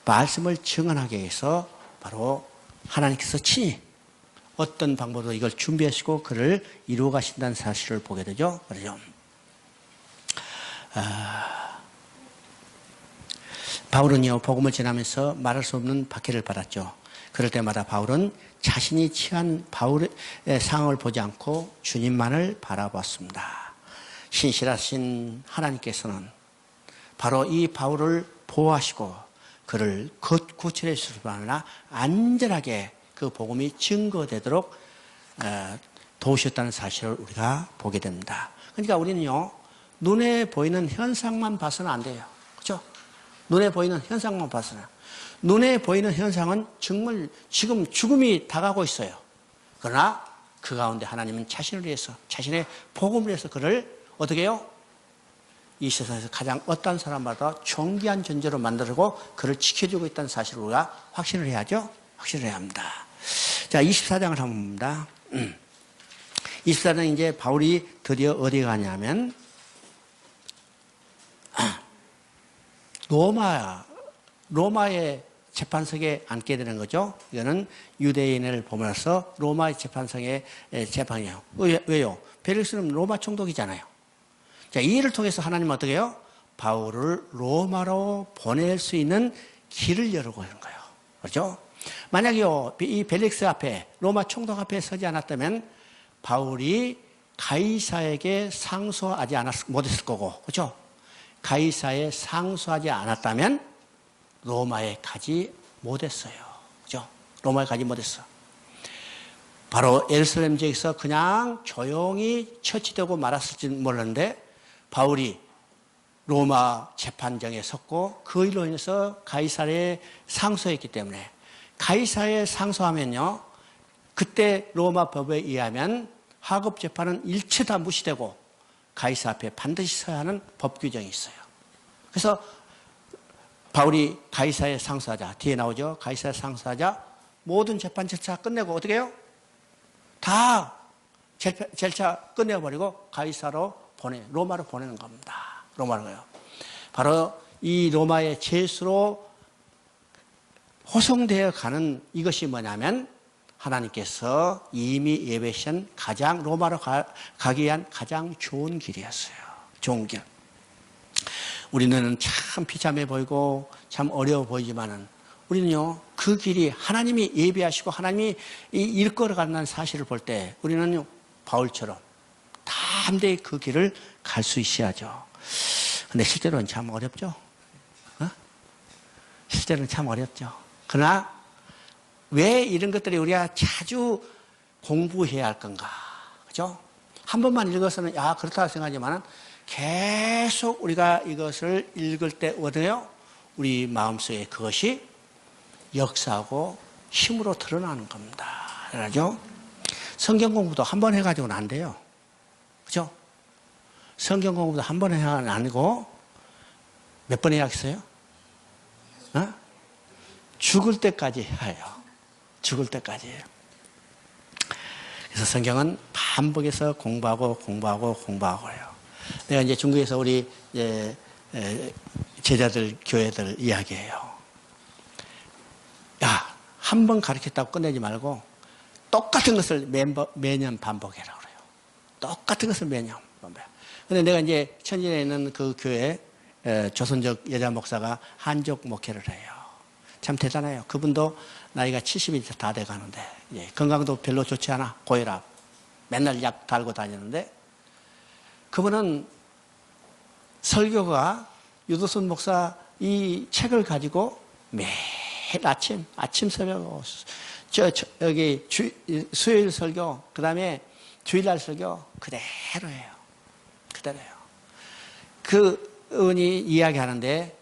S1: 말씀을 증언하기 위해서 바로 하나님께서 친히 어떤 방법으로 이걸 준비하시고 그를 이루어 가신다는 사실을 보게 되죠. 그렇죠? 바울은요, 복음을 전하면서 말할 수 없는 박해를 받았죠. 그럴 때마다 바울은 자신이 취한 바울의 상황을 보지 않고 주님만을 바라봤습니다. 신실하신 하나님께서는 바로 이 바울을 보호하시고 그를 구출해 주실 뿐 아니라 안전하게 그 복음이 증거되도록 도우셨다는 사실을 우리가 보게 됩니다. 그러니까 우리는요, 눈에 보이는 현상만 봐서는 안 돼요. 그렇죠? 눈에 보이는 현상만 봐서는. 눈에 보이는 현상은 정말 지금 죽음이 다가오고 있어요. 그러나 그 가운데 하나님은 자신을 위해서, 자신의 복음을 위해서 그를 어떻게 해요? 이 세상에서 가장 어떤 사람마다 존귀한 존재로 만들고 그를 지켜주고 있다는 사실을 우리가 확신을 해야죠. 확신을 해야 합니다. 자, 24장을 한번 봅니다. 24장은 이제 바울이 드디어 어디 가냐면 로마의 재판석에 앉게 되는 거죠. 이거는 유대인을 보면서 로마의 재판석에 재판이에요. 왜요? 벨릭스는 로마 총독이잖아요. 자, 이 일을 통해서 하나님은 어떻게 해요? 바울을 로마로 보낼 수 있는 길을 열고 있는 거예요. 그렇죠? 만약에요, 이 벨릭스 앞에, 로마 총독 앞에 서지 않았다면 바울이 가이사에게 상소하지 못했을 거고, 그렇죠? 가이사에 상소하지 않았다면 로마에 가지 못했어요. 그죠? 로마에 가지 못했어. 바로 예루살렘 지역에서 그냥 조용히 처치되고 말았을지 몰랐는데 바울이 로마 재판정에 섰고 그 일로 인해서 가이사랴에 상소했기 때문에 가이사랴에 상소하면요. 그때 로마 법에 의하면 하급 재판은 일체 다 무시되고 가이사 앞에 반드시 서야 하는 법 규정이 있어요. 그래서 바울이 가이사랴에 상소하자. 뒤에 나오죠. 가이사랴에 상소하자. 모든 재판 절차 끝내고 어떻게 해요? 다 절차 끝내버리고 로마로 보내는 겁니다. 로마로요. 바로 이 로마의 죄수로 호송되어 가는 이것이 뭐냐면 하나님께서 이미 예배하신 로마로 가기 위한 가장 좋은 길이었어요. 좋은 길. 우리는 참 비참해 보이고 참 어려워 보이지만은 우리는요, 그 길이 하나님이 예비하시고 하나님이 일걸어간다는 사실을 볼 때 우리는 바울처럼 담대히 그 길을 갈 수 있어야죠. 근데 실제로는 참 어렵죠. 실제로는 참 어렵죠. 그러나 왜 이런 것들이 우리가 자주 공부해야 할 건가? 그죠? 한 번만 읽어서는 그렇다고 생각하지만 계속 우리가 이것을 읽을 때 어때요? 우리 마음속에 그것이 역사하고 힘으로 드러나는 겁니다. 그러죠? 성경 공부도 한 번 해가지고는 안 돼요. 그죠? 성경 공부도 한 번 해가 아니고 몇 번 해야겠어요? 죽을 때까지 해요. 죽을 때까지. 그래서 성경은 반복해서 공부하고 해요. 내가 이제 중국에서 우리 제자들, 교회들 이야기해요. 한 번 가르쳤다고 끝내지 말고 똑같은 것을 매년 반복해라 그래요. 똑같은 것을 매년 반복해. 근데 내가 이제 천진에 있는 그 교회 조선족 여자 목사가 한족 목회를 해요. 참 대단해요. 그분도 나이가 70이 다 돼가는데 건강도 별로 좋지 않아. 고혈압. 맨날 약 달고 다니는데 그분은 설교가 유도순 목사 이 책을 가지고 매일 아침 새벽 여기 수요일 설교 그 다음에 주일날 설교 그대로예요. 그분이 이야기하는데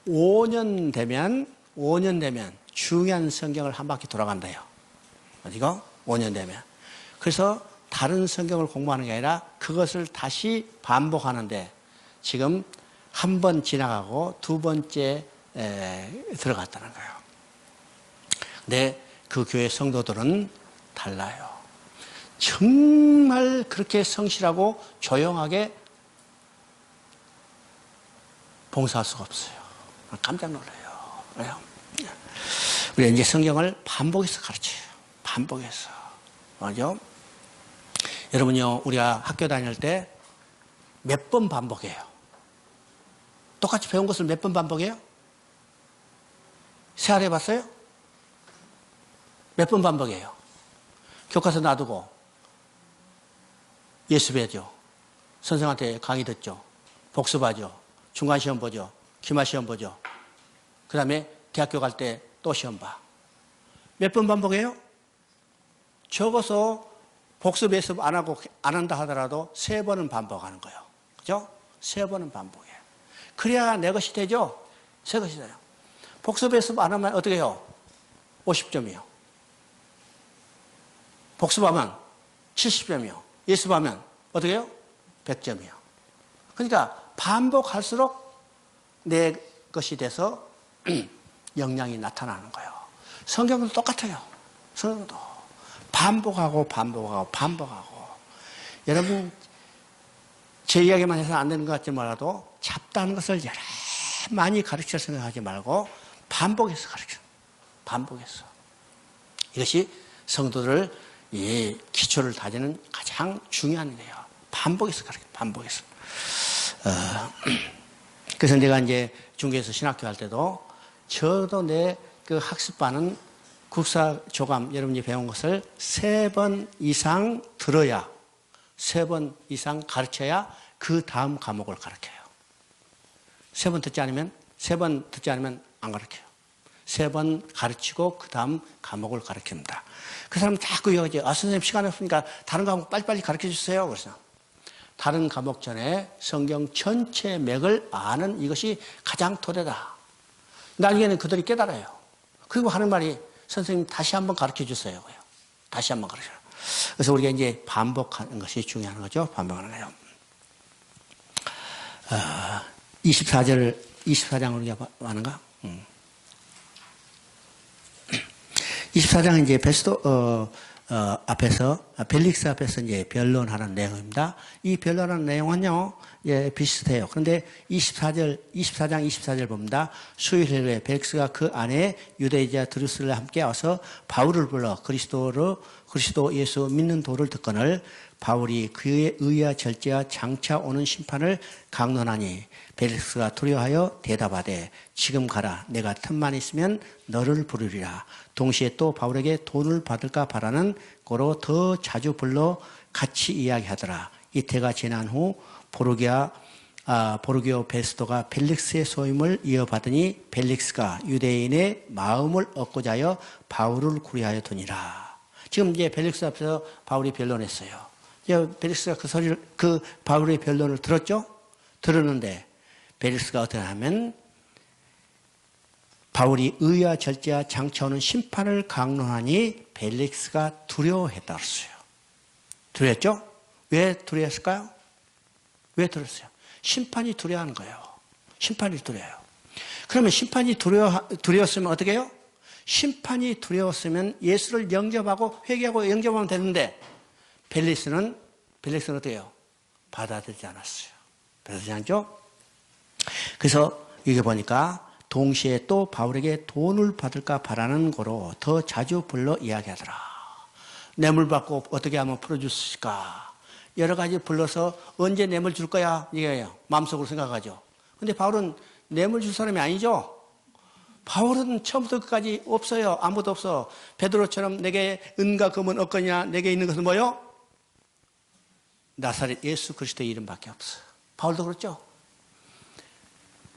S1: 5년 되면 중요한 성경을 한 바퀴 돌아간대요. 어디고? 5년 되면. 그래서 다른 성경을 공부하는 게 아니라 그것을 다시 반복하는데 지금 한 번 지나가고 두 번째 들어갔다는 거예요. 근데 그 교회 성도들은 달라요. 정말 그렇게 성실하고 조용하게 봉사할 수가 없어요. 깜짝 놀라요. 왜요? 우리가 이제 성경을 반복해서 가르쳐요. 반복해서. 맞죠? 여러분요, 우리가 학교 다닐 때 몇 번 반복해요? 똑같이 배운 것을 몇 번 반복해요? 세알해 봤어요? 몇 번 반복해요? 교과서 놔두고 예수 배죠. 선생한테 강의 듣죠. 복습하죠. 중간시험 보죠. 기말시험 보죠. 그 다음에 대학교 갈 때 또 시험 봐. 몇 번 반복해요? 적어서 복습 예습 안 한다 하더라도 3번은 반복하는 거예요. 그죠? 3번은 반복해요. 그래야 내 것이 되죠? 새 것이 돼요. 복습 예습 안 하면 어떻게 해요? 50점이요. 복습하면 70점이요. 예습하면 어떻게 해요? 100점이요. 그러니까 반복할수록 내 것이 돼서 영향이 나타나는 거예요. 성경도 똑같아요. 성경도 반복하고. 여러분 제 이야기만 해서 안 되는 것 같지 몰라도 잡다한 것을 여러 많이 가르쳐 생각하지 말고 반복해서 가르쳐. 반복해서. 이것이 성도들 기초를 다지는 가장 중요한 거예요. 반복해서 가르쳐. 반복해서. 그래서 내가 이제 중국에서 신학교 할 때도 저도 내 그 학습반은 국사조감 여러분이 배운 것을 3번 이상 들어야 3번 이상 가르쳐야 그 다음 과목을 가르쳐요. 3번 듣지 않으면 세 번 듣지 않으면 안 가르쳐요. 세 번 가르치고 그 다음 과목을 가르칩니다. 그 사람 자꾸 이러지. 선생님 시간 없으니까 다른 과목 빨리빨리 가르쳐 주세요. 그래서 다른 과목 전에 성경 전체 맥을 아는 이것이 가장 토대다. 나중에는 그들이 깨달아요. 그리고 하는 말이 선생님 다시 한번 가르쳐 주세요. 다시 한번 가르쳐요. 그래서 우리가 이제 반복하는 것이 중요한 거죠. 반복하는 거예요. 24장으로 우리가 하는가? 24장은 이제 베스도, 벨릭스 앞에서 이제 변론하는 내용입니다. 이 변론하는 내용은요, 예, 비슷해요. 그런데 24장 24절 봅니다. 수요일 후에 벨릭스가 그 안에 유대자 드루스를 함께 와서 바울을 불러 그리스도 예수 믿는 도를 듣거늘 바울이 그의 의와 절제와 장차 오는 심판을 강론하니 벨릭스가 두려워하여 대답하되 지금 가라. 내가 틈만 있으면 너를 부르리라. 동시에 또 바울에게 돈을 받을까 바라는 거로 더 자주 불러 같이 이야기하더라. 이태가 지난 후 보르기오 베스도가 벨릭스의 소임을 이어받으니 벨릭스가 유대인의 마음을 얻고자 하여 바울을 구리하여 두니라. 지금 이제 벨릭스 앞에서 바울이 변론했어요. 벨릭스가 그 바울의 변론을 들었죠? 들었는데 벨릭스가 어떻게 하면 바울이 의와 절제와 장차 오는 심판을 강론하니 벨릭스가 두려워했다고 했어요. 두려웠죠? 왜 두려웠을까요? 왜 두려웠어요? 심판이 두려워하는 거예요. 심판이 두려워요. 그러면 심판이 두려웠으면 어떻게 해요? 심판이 두려웠으면 예수를 영접하고 회개하고 영접하면 되는데 벨릭스는 어떻게 해요? 받아들이지 않았어요. 받아들이지 않죠? 그래서 이게 보니까 동시에 또 바울에게 돈을 받을까 바라는 거로 더 자주 불러 이야기하더라. 뇌물 받고 어떻게 하면 풀어줄 수 있을까? 여러 가지 불러서 언제 뇌물 줄 거야? 이거예요. 마음속으로 생각하죠. 근데 바울은 뇌물 줄 사람이 아니죠? 바울은 처음부터 끝까지 없어요. 아무도 없어. 베드로처럼 내게 은과 금은 없거냐? 내게 있는 것은 뭐요? 나사렛 예수 그리스도의 이름밖에 없어. 바울도 그렇죠?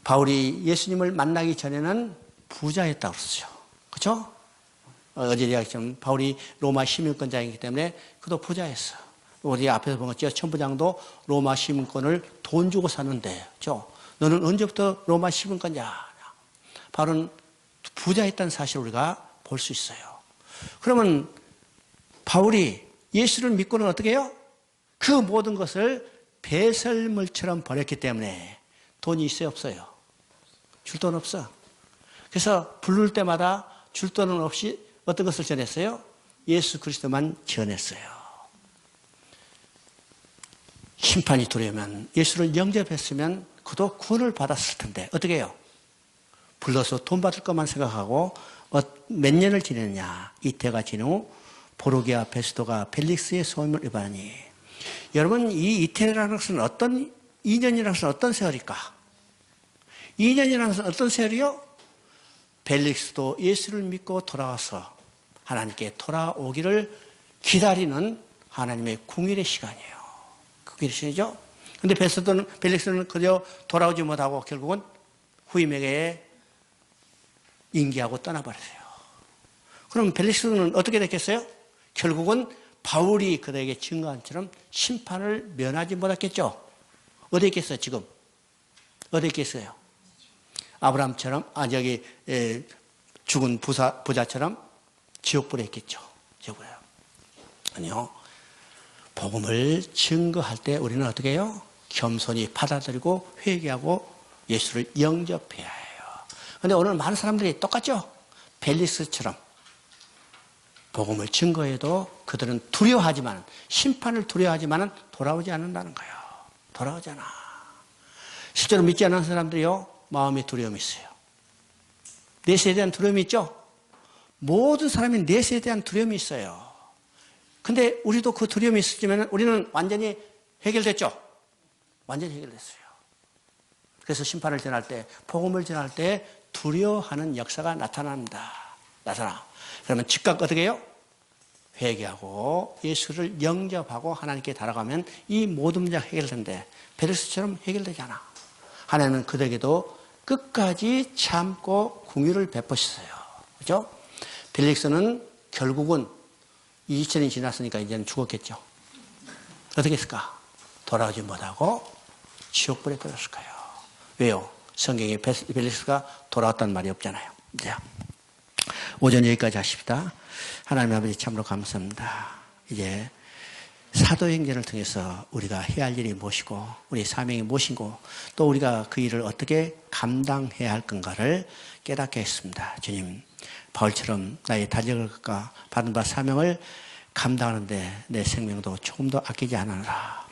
S1: 바울이 예수님을 만나기 전에는 부자였다고 그랬어요. 그렇죠? 어제 이야기했지만 바울이 로마 시민권자이기 때문에 그도 부자였어. 우리 앞에서 본 것처럼 천부장도 로마 시민권을 돈 주고 샀는데, 그렇죠? 너는 언제부터 로마 시민권자? 바울은 부자였다는 사실을 우리가 볼 수 있어요. 그러면 바울이 예수를 믿고는 어떻게 해요? 그 모든 것을 배설물처럼 버렸기 때문에 돈이 있어요, 없어요? 줄 돈 없어. 그래서 부를 때마다 줄 돈은 없이 어떤 것을 전했어요? 예수 그리스도만 전했어요. 심판이 두려우면 예수를 영접했으면 그도 구원을 받았을 텐데 어떻게 해요? 불러서 돈 받을 것만 생각하고 몇 년을 지냈냐? 이태가 지난 후 보르기아 베스도가 벨릭스의 소임을 입하니 여러분 이 이태라는 것은 어떤 2년이라는 것은 어떤 세월일까? 2년이라는 것은 어떤 세월이요? 벨릭스도 예수를 믿고 돌아와서 하나님께 돌아오기를 기다리는 하나님의 궁일의 시간이에요. 궁일의 시간이죠? 근데 벨릭스는 그저 돌아오지 못하고 결국은 후임에게 인기하고 떠나버렸어요. 그럼 벨릭스는 어떻게 됐겠어요? 결국은 바울이 그들에게 증거한 것처럼 심판을 면하지 못했겠죠? 어디 있겠어요, 지금? 어디 있겠어요? 아브라함처럼, 죽은 부자처럼 지옥불에 있겠죠? 지옥불에. 아니요. 복음을 증거할 때 우리는 어떻게 해요? 겸손히 받아들이고 회개하고 예수를 영접해야 해요. 그런데 오늘 많은 사람들이 똑같죠? 벨릭스처럼 복음을 증거해도 그들은 두려워하지만 심판을 두려워하지만 돌아오지 않는다는 거예요. 돌아오지 않아. 실제로 믿지 않는 사람들이요 마음에 두려움이 있어요. 내세에 대한 두려움이 있죠? 모든 사람이 내세에 대한 두려움이 있어요. 근데 우리도 그 두려움이 있었지만 우리는 완전히 해결됐죠? 완전히 해결됐어요. 그래서 심판을 전할 때, 복음을 전할 때 두려워하는 역사가 나타납니다. 그러면 즉각 어떻게 해요? 회개하고 예수를 영접하고 하나님께 달아가면 이 모든 문제가 해결되는데 벨릭스처럼 해결되지 않아. 하나님은 그들에게도 끝까지 참고 궁유를 베푸셨어요. 그죠? 벨릭스는 결국은 2000년이 지났으니까 이제는 죽었겠죠. 어떻게 했을까? 돌아오지 못하고 지옥불에 떨어졌을 거예요. 왜요? 성경에 벨릭스가 돌아왔다는 말이 없잖아요. 자, 오전 여기까지 하십시다. 하나님 아버지 참으로 감사합니다. 이제 사도행전을 통해서 우리가 해야 할 일이 무엇이고 우리 사명이 무엇이고 또 우리가 그 일을 어떻게 감당해야 할 건가를 깨닫게 했습니다. 주님, 바울처럼 나의 달력과 받은 바 사명을 감당하는데 내 생명도 조금도 아끼지 않으라.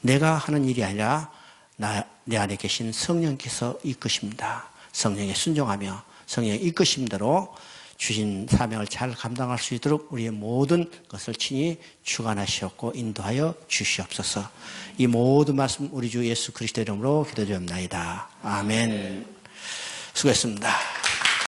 S1: 내가 하는 일이 아니라 내 안에 계신 성령께서 이끄십니다. 성령에 순종하며 성령의 이끄심대로 주신 사명을 잘 감당할 수 있도록 우리의 모든 것을 친히 주관하시옵고 인도하여 주시옵소서. 이 모든 말씀 우리 주 예수 그리스도 이름으로 기도드립나이다. 아멘. 수고했습니다.